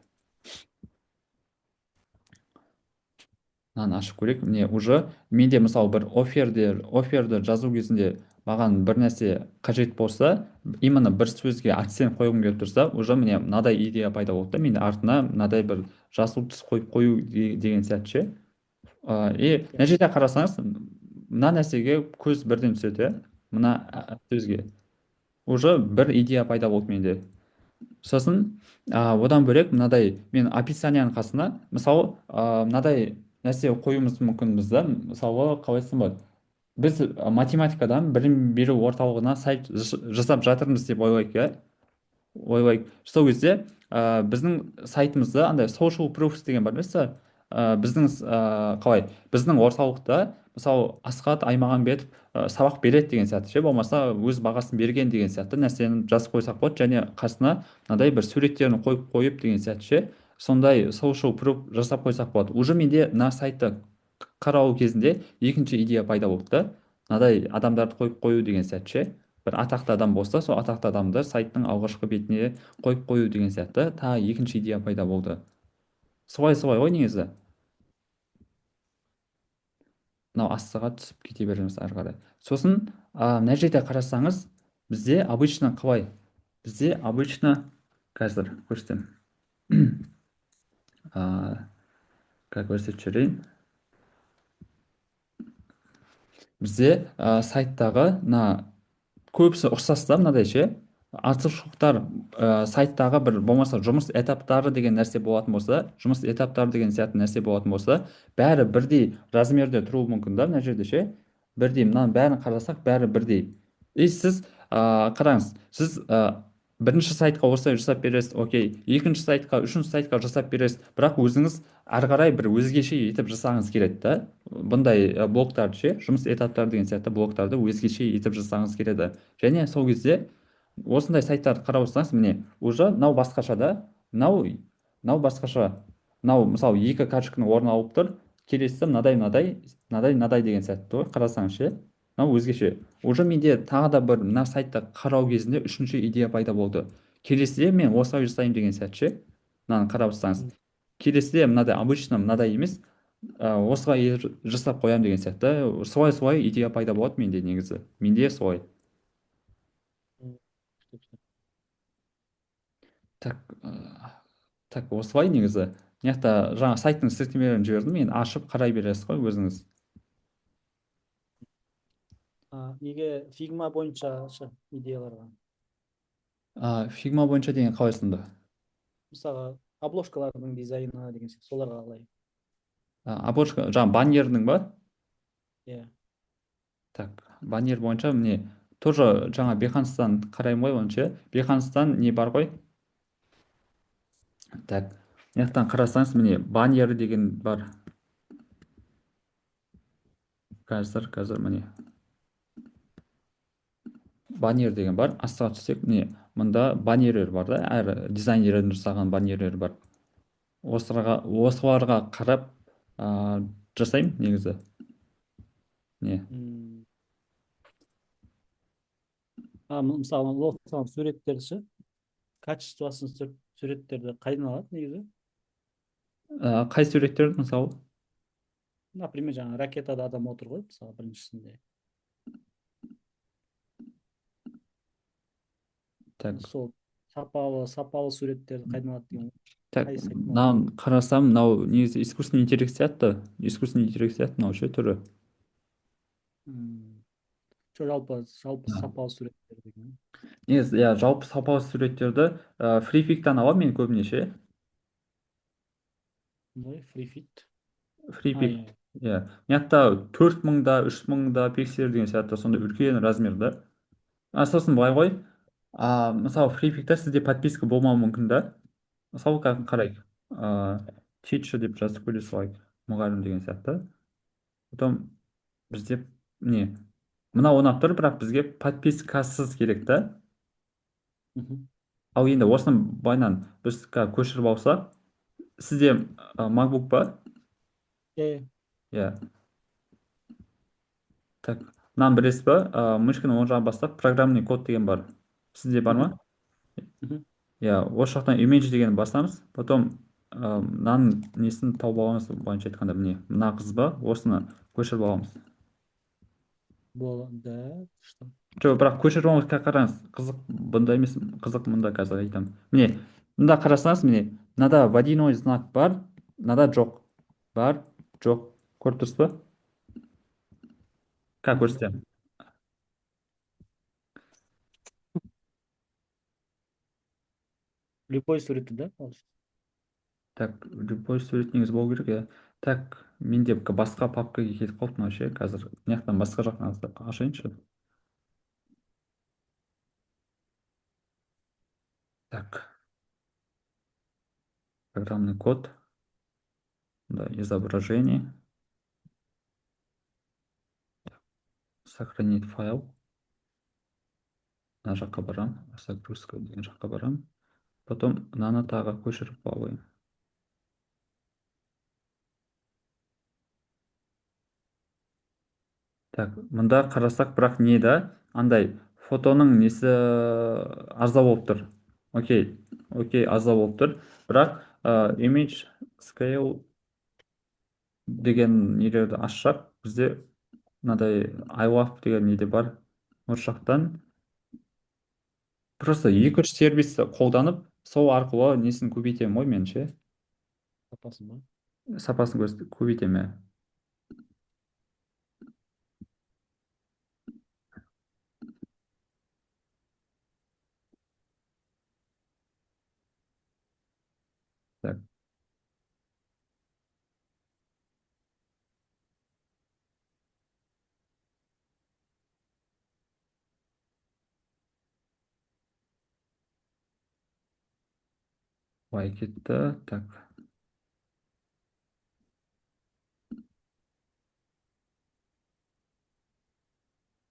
Мынаны ашып көрейік. Міне уже менде мысалы бір оферді жазу кезінде маған бір нәрсе қажет болса, именно бір сөзге акцент қойғым келіп тұрса, уже міне мынадай идея пайда болды да, менде артына мынадай бір жасыл түс қойып қою деген сияқты ше. И мына жерде қарасаңыз, мына нәрсеге көз бірден түседі, иә. Мына сөзге. Уже бір идея пайда болды менде. Сосын одан бөлек мынадай мен описанияның қасына мысалы мынадай нәрсе қоюымыз мүмкінбіз да. Мысалы қалай айтсам болады, біз математикадан білім беру орталығына сайт жасап жатырмыз деп ойлайық, иә. Сол кезде біздің сайтымызда андай social proofs деген бар емес пе. Біздің қалай біздің орталықта мысалы Асхат Аймағамбетов сабақ береді деген сияқты ше, болмаса өз бағасын берген деген сияқты нәрсені жазып қойсақ болады, және қасына мынадай бір суреттерін қойып деген сияқты ше, сондай social proof жасап қойсақ болады. Уже менде мына сайтты қарау кезінде екінші идея пайда болды да, мынадай адамдарды қойып қою деген сияқты ше. Бір атақты адам болса, сол атақты адамды сайттың алғашқы бетіне қойып қою деген сияқты тағы екінші идея пайда болды. Солай ғой негізі. Мынау астыға түсіп кете береміз ары қарай. Сосын мына жерде қарасаңыз, бізде обычно қалай? Бізде обычно қазір көрсетемін. Как көрсетіп жіберейін. Бізде сайттағы мына көбісі ұқсас та, мынадай ше, артықшылықтар сайттағы бір болмаса жұмыс этаптары деген нәрсе болатын болса, жұмыс этаптары деген сияқты нәрсе болатын болса, бәрі бірдей размерде тұруы мүмкін да мына жерде ше. Бірдей, мынаның бәрін қарасақ бәрі бірдей. И сіз қараңыз, сіз бірінші сайтқа осылай жасап бересіз, окей, екінші сайтқа, үшінші сайтқа жасап бересіз, бірақ өзіңіз ары қарай бір өзгеше етіп жасағыңыз келеді да. Бұндай блоктарды ше, жұмыс этаптары деген сияқты блоктарды өзгеше етіп жасағыңыз келеді. Және сол кезде осындай сайттарды қарап отырсаңыз, міне уже мынау басқаша да, мынау басқаша. Мынау мысалы екі карточканың орнын алып тұр, келесі мынадай деген сияқты ғой, қарасаңыз ше. Мынау өзгеше. Уже менде тағы да бір мына сайтты қарау кезінде үшінші идея пайда болды. Келесіде мен осылай жасаймын деген сияқты ше. Мынаны қарап отырсаңыз, келесіде мынадай обычно мынадай емес, осылай жасап қоямын деген сияқты. Солай идея пайда болады менде негізі. Менде солай. М. Так, осылай негізі. Мына жақта жаңа сайттың сілтемелерін жібердім, мен ашып қарай бересіз ғой өзіңіз. Неге фигма бойынша идеяларға? Фигма бойынша деген қалай сынды? Мысалға обложкалардың дизайны деген сияқты, соларға қалай? Обложка, жаңа баннердің ба? Иә. Так, баннер бойынша міне тоже жаңа Behance-тан қараймын ғой онша. Behance-тан не бар ғой? Так, мына жақтан қарасаңыз, міне баннер деген бар. Қазір міне. баннер деген бар. Астыға түссек, міне мында баннерлер бар да, әр дизайнердің жасаған баннерлер бар. Осыларға қарап жасаймын негізі. Не? М. Мысалы лофтан суреттерді ше, качествосын суреттерді қайдан алады негізі? Қай суреттерді мысалы? Например, жаңағы ракетада адам отыр ғой, мысалы біріншісінде. Так, Сол сапалы суреттерді қайдан алады деген ғой. так, Қай сайттан алады? мынаған қарасам, мынау негізі искусственный интеллект сияқты. Искусственный интеллект сияқты мынау ше түрі. М. Жалпы Да. сапалы суреттер деген. Негізі, иә, жалпы сапалы суреттерді фрипиктан аламын мен көбінесе. Қандай фрифит? Фрипик, Иә. иә. Мына жақта 4000-да, 3000-да пиксель деген сияқты сондай үлкен размерда. Сосын былай ғой. Мысалы фрипикта сізде подписка болмауы мүмкін да. Мысалы Мгм. қарайық. Teacher деп жазып көре салайық. Мұғалім деген сияқты. Потом бізде не? Мына ұнап тұр, бірақ бізге подпискасыз керек та. Мгм. Ал енді осыны былайынан біз көшіріп алсақ, сізде MacBook ба? Иә. Иә. Так, мынаны білесіз ба? Мышканың оң жағынан бастап программный код деген бар. Сізде бар ма? Мгм. Мгм. Иә, осы жақтан image деген басамыз. Потом мынаның несін тауып аламыз, былайынша айтқанда міне мына қыз ба, осыны көшіріп аламыз. Болады. Да. Что? Жоқ, бірақ көшіріп аламыз, қараңыз, қызық бұнда емес, қызық мұнда қазір айтамын. Міне мында қарасаңыз, міне мынада водяной знак бар, мынада жоқ. Бар, жоқ. Көріп тұрсыз ба? Мгм. Көрсетемін. Любой суретті да? Так, любой сурет негізі болу керек, иә. Так, менде басқа папкаға кетіп қалды мынау ше, қазір мына жақтан басқа жақтан ашайыншы. Так, программный код, да, изображение, сохранить файл, мына жаққа барам, загрузка деген жаққа барам, потом мынаны тағы көшіріп алайын. Так, мында қарасақ, бірақ не да, андай фотоның несі аздау болып тұр. Окей, аздау болып тұр, бірақ image scale деген нелерді ашсақ, бізде мынадай I love деген неде бар. Осы жақтан просто екі үш сервисті қолданып, сол арқылы несін көбейтемін ғой мен ше. Сапасы ма? Сапасын көбейтемін. Так, былай кетті.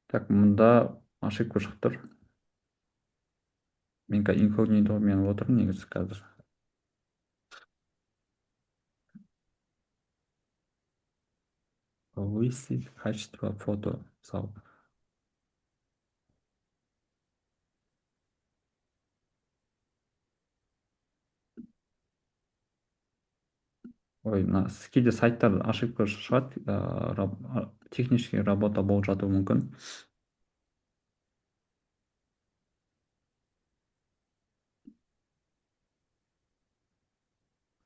Так, мұнда ошибка шығып тұр. Мен инкогнитомен отырмын негізі қазір. Повысить качество фото. Мысалы. Ой, мына кейде сайттар ошибка шығады, технический работа болып жатуы мүмкін.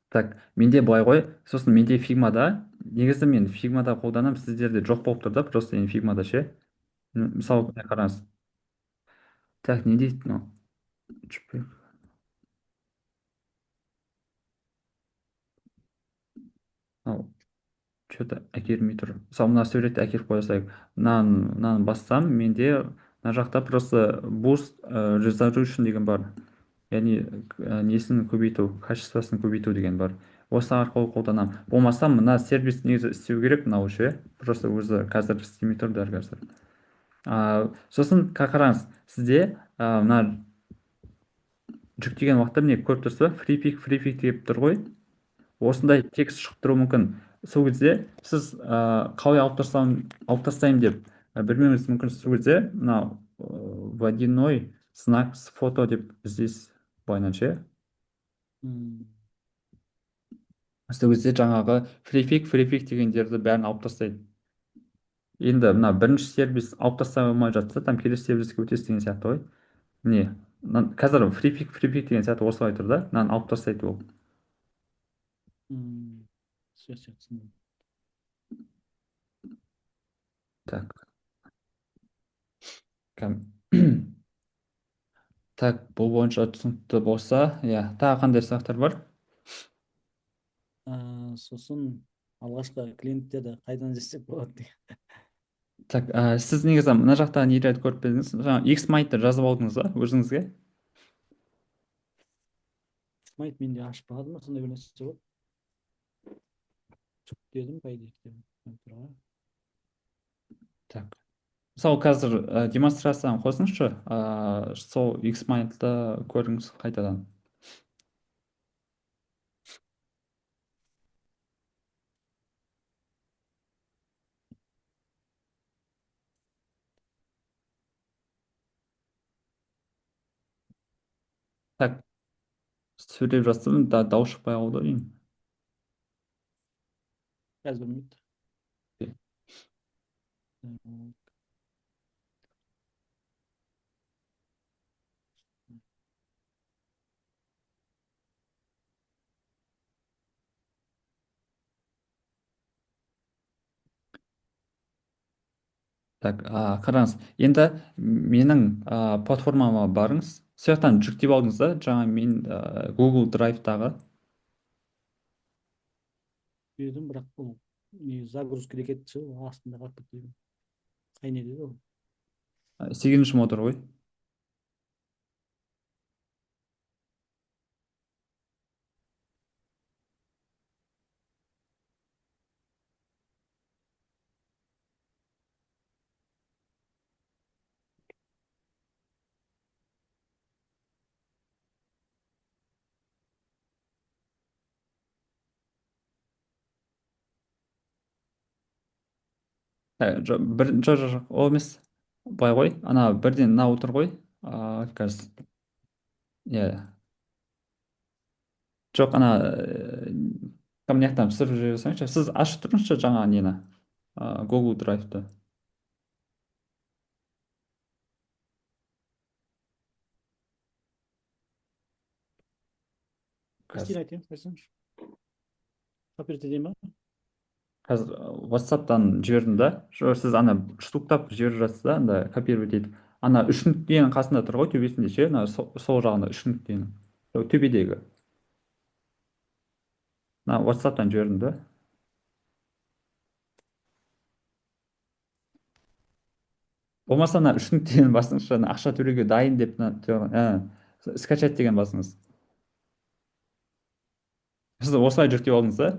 Так, менде былай ғой, сосын менде фигмада, негізі мен фигмада қолданамын, сіздерде жоқ болып тұр да, просто енді фигмада ше. Мысалы, қараңыз. Так, не дейді мынау? Мынау что-то әкелмей тұр. Мысалы, мына суретті әкеліп қоя салайық. Мынаны бассам, менде мына жақта просто boost resolution деген бар. Яғни несін көбейту, качествосын көбейту деген бар. Осы арқылы қолданамын. Болмаса мына сервис негізі істеу керек, мынау ше. Просто өзі қазір істемей тұр дәл қазір. Сосын қараңыз, сізде мына жүктеген уақытта міне көріп тұрсыз ба, фрипик деп тұр ғой. Осындай текст шығып тұруы мүмкін. Сол кезде сіз қалай алып тастаймын деп білмеуіңіз мүмкін. Сол кезде мына водяной знак с фото деп іздейсіз былайынан ше. М, Сол кезде жаңағы фрипик дегендерді бәрін алып тастайды. Енді мына бірінші сервис алып тастай алмай жатса, там келесі сервиске өтесіз деген сияқты ғой. Не? Қазір фрипик деген сияқты осылай тұр да, мынаны алып тастайды ол. м, Все, түсіндім. Так. кәм- Так, бұл бойынша түсінікті болса, иә, тағы қандай сұрақтар бар? Сосын алғашқы клиенттерді қайдан іздесек болады деген. Так, сіз негізі мына жақта нелерді көріп пе едіңіз? Жаңа Xmind-ді жазып алдыңыз ба өзіңізге? Смайт менде ашып бағады ма сондай бір нәрсе бар. Дедім по идее кітабын компьютерға. Так. Мысалы қазір демонстрацияны қосыңызшы, сол Xmind-ды көріңіз қайтадан. Так, сөйлеп жатсам дауыс шықпай қалды ғой деймін. Қазір білмейді. Так, қараңыз, енді менің платформама барыңыз. Сол жақтан жүктеп алдыңыз да, жаңа мен Google Drive-тағы Дедім бірақ бұл не загрузка деп кетті ол астында қалып кетті. Қай не деді ол? 8-ші модуль ғой. Жоқ, ол емес. Былай ғой, ана бірден мынау тұр ғой. Қазір, иә. Жоқ, ана мына жақтан түсіріп жібере салайыншы. Сіз ашып тұрыңызшы жаңа нені, Google Drive-ты. Не істейін Қазір, айтайын айтсаңшы. Коперді дей ма? қазір WhatsApp-тан жібердім да. Сіз ана штуктап жіберіп жатсыз да, анда копировать етіп. Ана үш нүктенің қасында тұр ғой, төбесінде ше, ана сол жағында үш нүктенің. Төбедегі. Мына WhatsApp-тан жібердім да. Болмаса ана үш нүктені басыңызшы, ана ақша төлеуге дайын деп скачать деген басыңыз. Сіз осылай жүктеп алдыңыз да?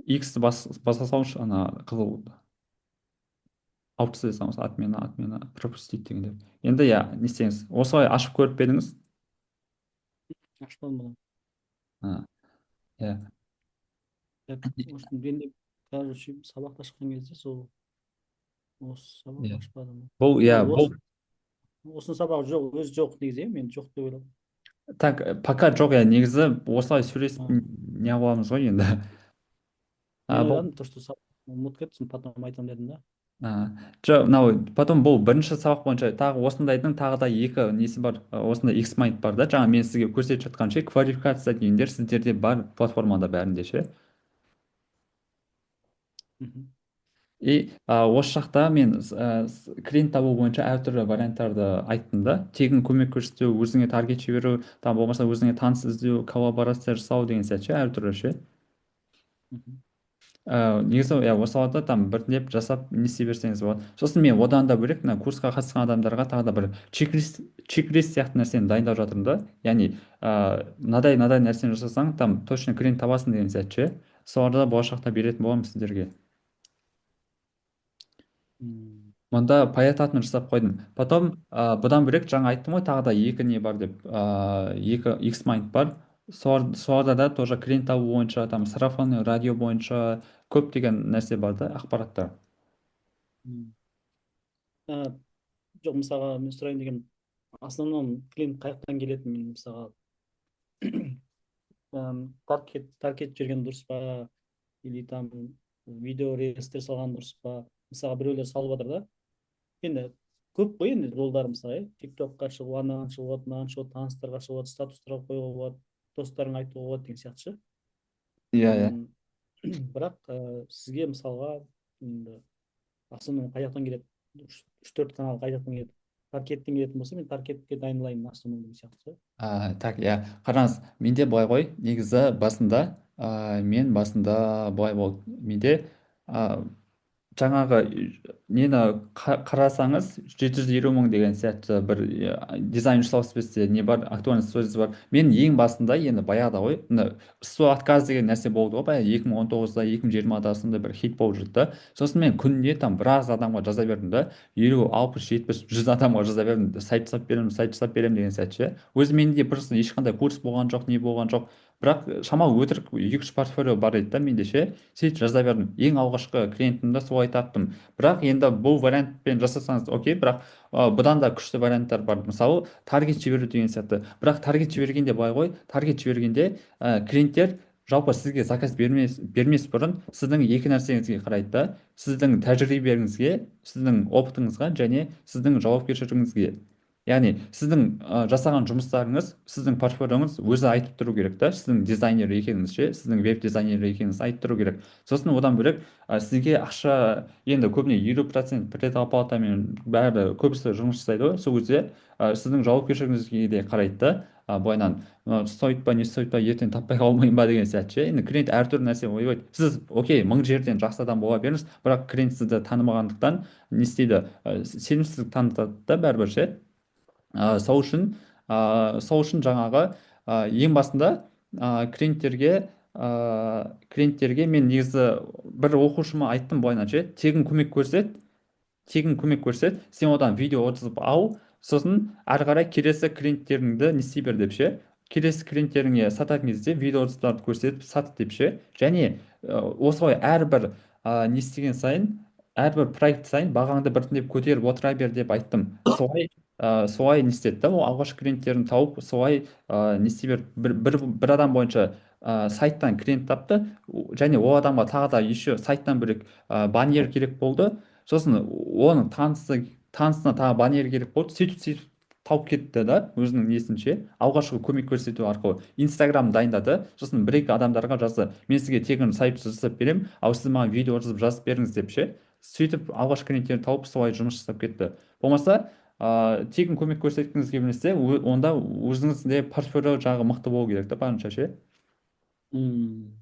X-ті баса салыңызшы, ана қызыл алып тастай салыңыз, отмена пропустить дегенде. Енді иә, не істеңіз, осылай ашып көріп пе едіңіз? Ашпадым бұны. А, иә. Так, осыны мен де короче сабақта шыққан кезде сол осы сабақ Иә. ашпадым. Бұл, иә, Осы осының сабағы жоқ, өзі жоқ негізі, иә, мен жоқ деп ойладым. так, пока жоқ, иә, негізі осылай сөйлесіп А, не қыламыз ғой енді. мен Бұл, ойладым то, что ұмытып кеттім, потом айтамын дедім да. жоқ, мынау, потом бұл бірінші сабақ бойынша тағы осындайдың тағы да екі несі бар, осындай Xmind бар да, жаңа мен сізге көрсетіп жатқан ше, квалификация дегендер сіздерде бар платформада бәрінде ше. Мгм. И осы жақта мен клиент табу бойынша әртүрлі варианттарды айттым да. Тегін көмек көрсету, өзіңе таргет жіберу, там болмаса өзіңе таныс іздеу, коллаборация жасау деген сияқты ше, әртүрлі ше. Мгм. негізі иә осы салада там біртіндеп жасап не істей берсеңіз болады. Сосын мен одан да бөлек мына курсқа қатысқан адамдарға тағы да бір чек лист сияқты нәрсені дайындап жатырмын да. Яғни мынадай нәрсені жасасаң там точно клиент табасың деген сияқты ше. Соларды да болашақта беретін боламын сіздерге. М, Мұнда паятатын жасап қойдым. Потом бұдан бөлек жаңа айттым ғой тағы да екі не бар деп, екі Xmind бар. Соларда да тоже клиент табу бойынша там сарафанный радио бойынша көптеген нәрсе бар да, ақпараттар. м. Ә, жоқ, мысалға мен сұрайын деген, основном клиент қай жақтан келеді, мен мысалға таргет жүрген дұрыс па, или там видео рилстер салған дұрыс па. Мысалға біреулер салып жатыр да, енді көп қой енді жолдар, мысалы тик токқа шығу, анаған шығып мынаған шығып, таныстарға шығып, статустарға қоюға болады, достарыңа айтуға болады деген сияқты ше. Иә, иә. М, бірақ сізге мысалға енді основном қай жақтан келеді, үш төрт канал қай жақтан келеді, таргеттен келетін болса, мен таргетке дайындалайын основном деген сияқты ше. Так, иә, қараңыз, менде былай ғой, негізі басында мен басында былай болды менде. Жаңағы нені қарасаңыз 750 мың деген сияқты бір дизайн жасау спецте не бар, актуальный сторис бар. Мен ең басында енді баяғыда ғой мына 100 отказ деген нәрсе болды ғой баяғы 2019-да 2020-да сондай бір хит болып жүрді да. Сосын мен күніне там біраз адамға жаза бердім да, 50 60 70 100 адамға жаза бердім, сайт жасап беремін деген сияқты ше. Өзі менде просто ешқандай курс болған жоқ, не болған жоқ, бірақ шамалы өтірік екі үш портфолио бар еді да менде ше. Сөйтіп жаза бердім, ең алғашқы клиентімді солай таптым. Бірақ енді бұл вариантпен жасасаңыз окей, бірақ бұдан да күшті варианттар бар, мысалы таргет жіберу деген сияқты. Бірақ таргет жібергенде былай ғой, таргет жібергенде клиенттер жалпы сізге заказ бермес бұрын сіздің екі нәрсеңізге қарайды да: сіздің тәжірибеңізге, сіздің опытыңызға және сіздің жауапкершілігіңізге. Яғни сіздің жасаған жұмыстарыңыз, сіздің портфолиоңыз өзі айтып тұру керек та, сіздің дизайнер екеніңіз ше, сіздің веб дизайнері екеніңіз айтып тұру керек. Сосын одан бөлек сізге ақша енді көбіне 50% предоплатамен бәрі көбісі жұмыс жасайды ғой, сол кезде сіздің жауапкершілігіңізге де қарайды да. Былайынан ұстайды па не ұстайды па, ертең таппай қалмайын ба деген сияқты ше. Енді клиент әртүрлі нәрсе ойлайды. Сіз окей, 1000 жерден жақсы адам бола беріңіз, бірақ клиент сізді танымағандықтан не істейді, сенімсіздік танытады да бәрібір ше. Сол үшін жаңағы ең басында клиенттерге мен негізі бір оқушыма айттым былайынан ше: тегін көмек көрсет, сен одан видео отызып ал, сосын ары қарай келесі клиенттеріңді не істей бер деп ше. Келесі клиенттеріңе сататын кезде видео отзывтарды көрсетіп сат деп ше. Және осылай әрбір не істеген сайын, әрбір проект сайын бағаңды біртіндеп көтеріп отыра бер деп айттым. Солай не істеді да, ол алғашқы клиенттерін тауып солай не істей берді. Bir адам бойынша сайттан клиент тапты, және ол адамға тағы да еще сайттан бөлек баннер керек болды. Сосын оның танысына тағы баннер керек болды. Сөйтіп тауып кетті да өзінің несінше, алғашқы көмек көрсету арқылы Инстаграм дайындады. Сосын бір екі адамдарға жазды: мен сізге тегін сайт жасап беремін, ал сіз маған видео жазып беріңіз деп ше. Сөйтіп алғашқы клиенттерін тауып солай жұмыс жасап кетті. Болмаса тегін көмек көрсеткіңіз келмесе, онда өзіңізде портфолио жағы мықты болу керек та барынша ше. М,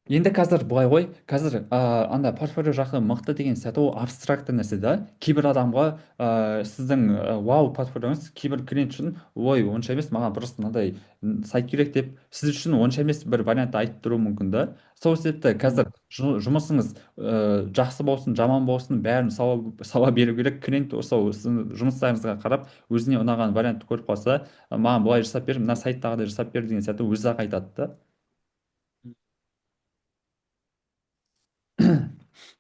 Енді қазір былай ғой, қазір анда портфолио жағы мықты деген сәті ол абстрактты нәрсе да. Кейбір адамға сіздің вау портфолиоңыз кейбір клиент үшін ой онша емес, маған просто мынандай сайт керек деп сіз үшін онша емес бір вариантты айтып тұруы мүмкін да. Сол себепті м, қазір жұмысыңыз жақсы болсын жаман болсын бәрін сала беру керек. Клиент сол сіздің жұмыстарыңызға қарап өзіне ұнаған вариантты көріп қалса, маған былай жасап бер, мына сайттағыдай жасап бер деген сияқты өзі ақ айтады да. м.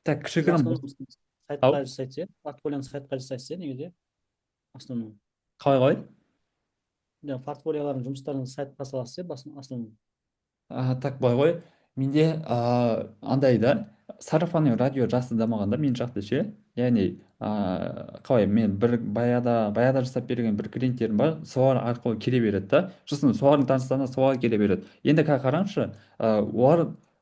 Так, Сіз кішігірім основном ау сайтқа жасайсыз иә, портфолионы сайтқа жасайсыз иә негізі, основном. қалай? Жаңағы портфолиолардың жұмыстарын сайтқа саласыз иә, основном. Так, былай ғой, менде андай да, сарафанный радио жақсы дамығанда мен жақты ше. Яғни қалай, мен бір баяғыда жасап берген бір клиенттерім бар, солар арқылы келе береді да. Сосын солардың таныстарына солар келе береді. Енді қараңызшы,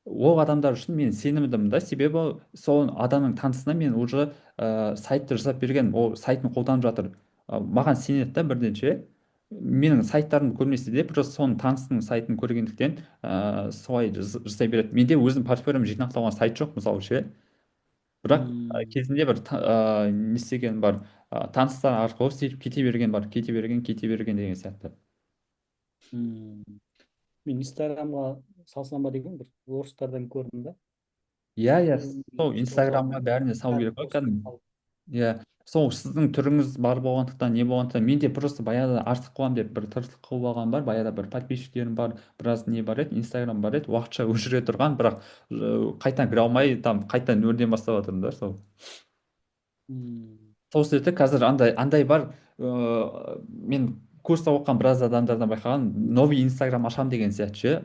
ол адамдар үшін мен сенімдімін да, себебі сол адамның танысына мен уже сайтты жасап берген, ол сайтын қолданып жатыр. Маған сенеді да бірден ше. менің сайттарымды көрмесе де просто соның танысының сайтын көргендіктен солай жасай береді. менде өзім портфолиом жинақталған сайт жоқ мысалы ше. бірақ М, кезінде бір не істеген бар, таныстар арқылы сөйтіп кете берген бар, кете берген деген сияқты. м. Мен инстаграмға салсам ба деген бір орыстардан көрдім да. иә иә Сол сол осыған инстаграмға бәріне салу бәрін керек қой постып кәдімгі. салып. Иә, сол сіздің түріңіз бар болғандықтан не болғандықтан менде просто баяғыда артық қыламын деп бір тыртық қылып алған бар, баяғыда бір подписчиктерім бар, біраз не бар еді, инстаграм бар еді, уақытша өшіре тұрған, бірақ қайтадан кіре алмай там қайтадан нөлден бастап жатырмын да сол. М, Сол себепті қазір андай бар, мен курста оқыған біраз адамдардан байқаған, новый инстаграм ашамын деген сияқты ше,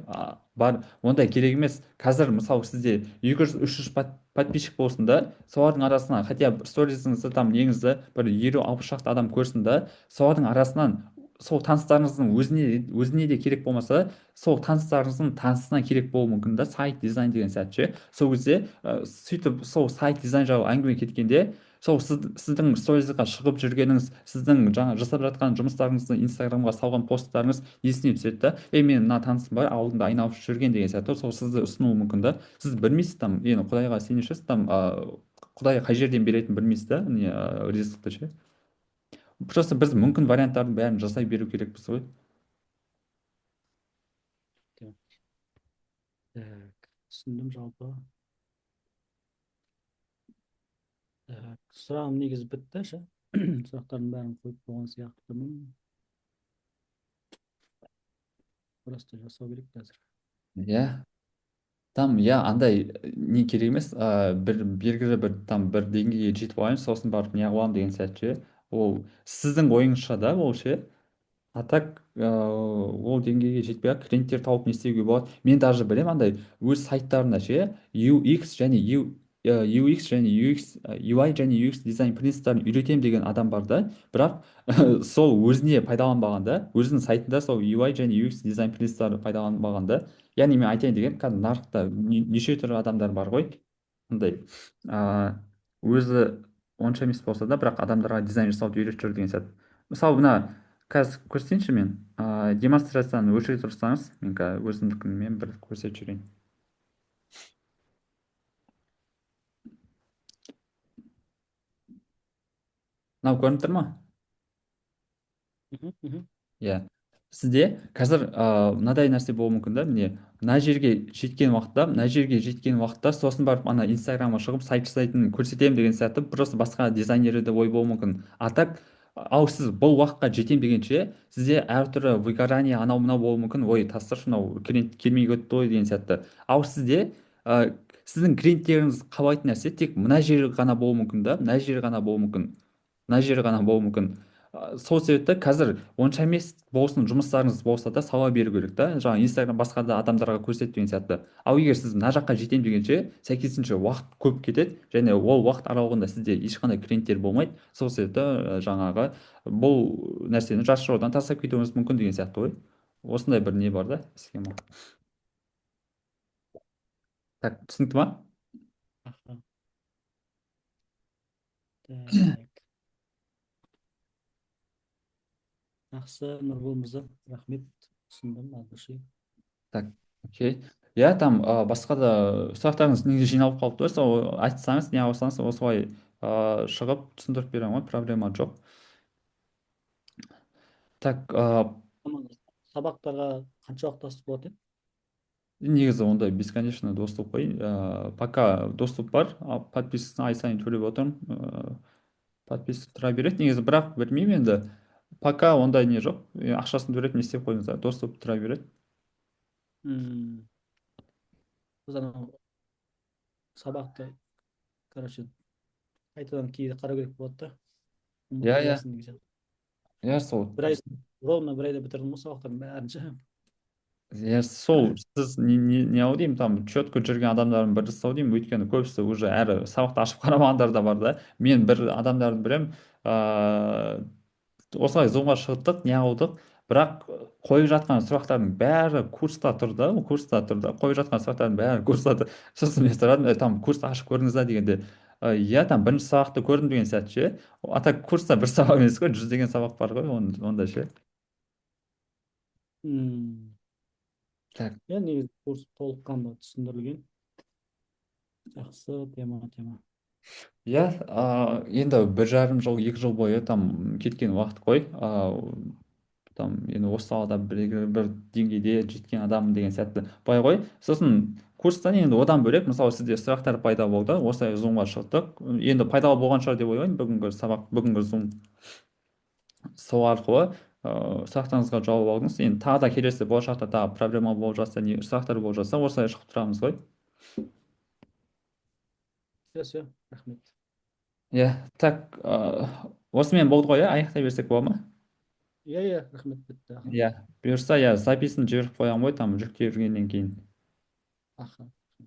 бар, ондай керек емес. Қазір мысалы сізде 200-300 подписчик болсын да, солардың арасынан хотя бы сторисіңізді там неңізді бір 50-60 шақты адам көрсін да, солардың арасынан сол таныстарыңыздың өзіне де керек болмаса, сол таныстарыңыздың танысына керек болуы мүмкін да, сайт дизайн деген сияқты ше. Сол кезде сөйтіп сол сайт дизайн жайлы әңгіме кеткенде, сол сіздің сторизға шығып жүргеніңіз, сіздің жаңа жасап жатқан жұмыстарыңызды инстаграмға салған посттарыңыз есіне түседі да, мен мына танысым бар ауылында айналып жүрген деген сияқты, сол сізді ұсынуы мүмкін да. Сіз білмейсіз там, енді құдайға сенушісіз там, құдай қай жерден беретінін білмейсіз да, не ризықты ше. Просто біз мүмкін варианттардың бәрін жасай беру керекпіз ғой. так, түсіндім жалпы. Так, сұрағым негізі бітті ше. Сұрақтардың бәрін қойып болған сияқтымын. Просто жасау керек қазір. Иә, там иә андай не керек емес, бір белгілі бір там бір деңгейге жетіп алайын сосын барып не қыламын деген сияқты ше. Ол сіздің ойыңызша да ол ше. А так ол деңгейге жетпей ақ клиенттер тауып не істеуге болады. Мен даже білемін андай өз сайттарында ше UX және UX және UX, UI және UX дизайн принциптарын үйретемін деген адам бар да. Бірақ сол өзіне пайдаланбаған да, өзінің сайтында сол UI және UX дизайн принциптарын пайдаланбаған да. Яғни мен айтайын деген кәдімгі нарықта неше түрлі адамдар бар ғой. Андай өзі онша емес болса да, бірақ адамдарға дизайн жасауды үйретіп жүр деген сияқты. Мысалы мына қазір көрсетейінші мен, демонстрацияны өшіре тұрсаңыз, мен қазір өзімдікімен бір көрсетіп жіберейін. Мынау көрініп тұр ма? Мгм, мгм. Иә, сізде қазір мынадай нәрсе болуы мүмкін да, міне мына жерге жеткен уақытта сосын барып ана инстаграмға шығып сайт жасайтынын көрсетемін деген сияқты просто басқа дизайнерде ой болуы мүмкін. А так, ал сіз бұл уақытқа жетемін дегенше сізде әртүрлі выгорание анау мынау болуы мүмкін, ой тасташы мынау клиент келмей кетті ғой деген сияқты. Ал сізде сіздің клиенттеріңіз қалайтын нәрсе тек мына жері ғана болуы мүмкін да, мына жері ғана болуы мүмкін, мына жері ғана болуы мүмкін. Сол себепті қазір онша емес болсын жұмыстарыңыз болса да сала беру керек та, жаңағы инстаграм басқа да адамдарға көрсет деген сияқты. Ал егер сіз мына жаққа жетемін дегенше сәйкесінше уақыт көп кетеді және ол уақыт аралығында сізде ешқандай клиенттер болмайды. Сол себепті жаңағы бұл нәрсені жарты жолдан тастап кетуіңіз мүмкін деген сияқты ғой. Осындай бір не бар да, схема. Так, түсінікті ма? Аха. Так, жақсы, Нұрбол мырза, рахмет. Түсіндім, от души. Так, окей. Иә, там басқа да сұрақтарыңыз негізі жиналып қалыпты ғой, сол айтсаңыз, не қылсаңыз осылай шығып түсіндіріп беремін ғой, проблема жоқ. Так, Ана сабақтарға қанша уақыт тастық болады негізі ондай бесконечно доступ қой. Пока доступ бар, подпискасын ай сайын төлеп отырмын. Подписка тұра береді негізі, бірақ білмеймін енді. Пока ондай не жоқ. Ақшасын төлеп не істеп қойыңыздар, доступ тұра береді. еді? Біз анау сабақты, короче, қайтадан кейде қарау керек болады да. Иә, Ұмытып иә, қаласың деген сияқты. иә, сол. Бір ай, ровно бір айда бітірдім ғой сабақтардың бәрін ше. Иә, сол сіз не ау деймін, там четко жүрген адамдардың бірісі ау деймін, өйткені көбісі уже әрі сабақты ашып қарамағандар да бар да. Мен бір адамдарды білемін, осылай зумға шықтық, не қылдық, бірақ қойып жатқан сұрақтардың бәрі курста тұр да, курста тұр да, қойып жатқан сұрақтардың бәрі курста тұр. Сосын мен сұрадым, там курсты ашып көрдіңіз ба дегенде, иә там бірінші сабақты көрдім деген сияқты ше. А так курста бір сабақ емес қой, жүздеген сабақ бар ғой, онда ше. М. Так. Я негізі курс толыққанды түсіндірілген. Жақсы тема. Иә, енді 1,5 жыл 2 жыл бойы там кеткен уақыт қой. Там енді осы салада белгілі бір деңгейде жеткен адам деген сияқты былай ғой. Сосын курстан енді одан бөлек мысалы сізде сұрақтар пайда болды, осылай зумға шықтық, енді пайдалы болған шығар деп ойлаймын бүгінгі сабақ, бүгінгі зум. Сол арқылы сұрақтарыңызға жауап алдыңыз. Енді тағы да келесі болашақта тағы проблема болып жатса, не сұрақтар болып жатса осылай шығып тұрамыз ғой. Все, рахмет. Иә, так, осымен болды ғой, иә, аяқтай берсек болады ма? Иә, рахмет, бітті. Аха. Иә, бұйырса иә записін жіберіп қоямын ғой там жүктеп жүргеннен кейін. Аха.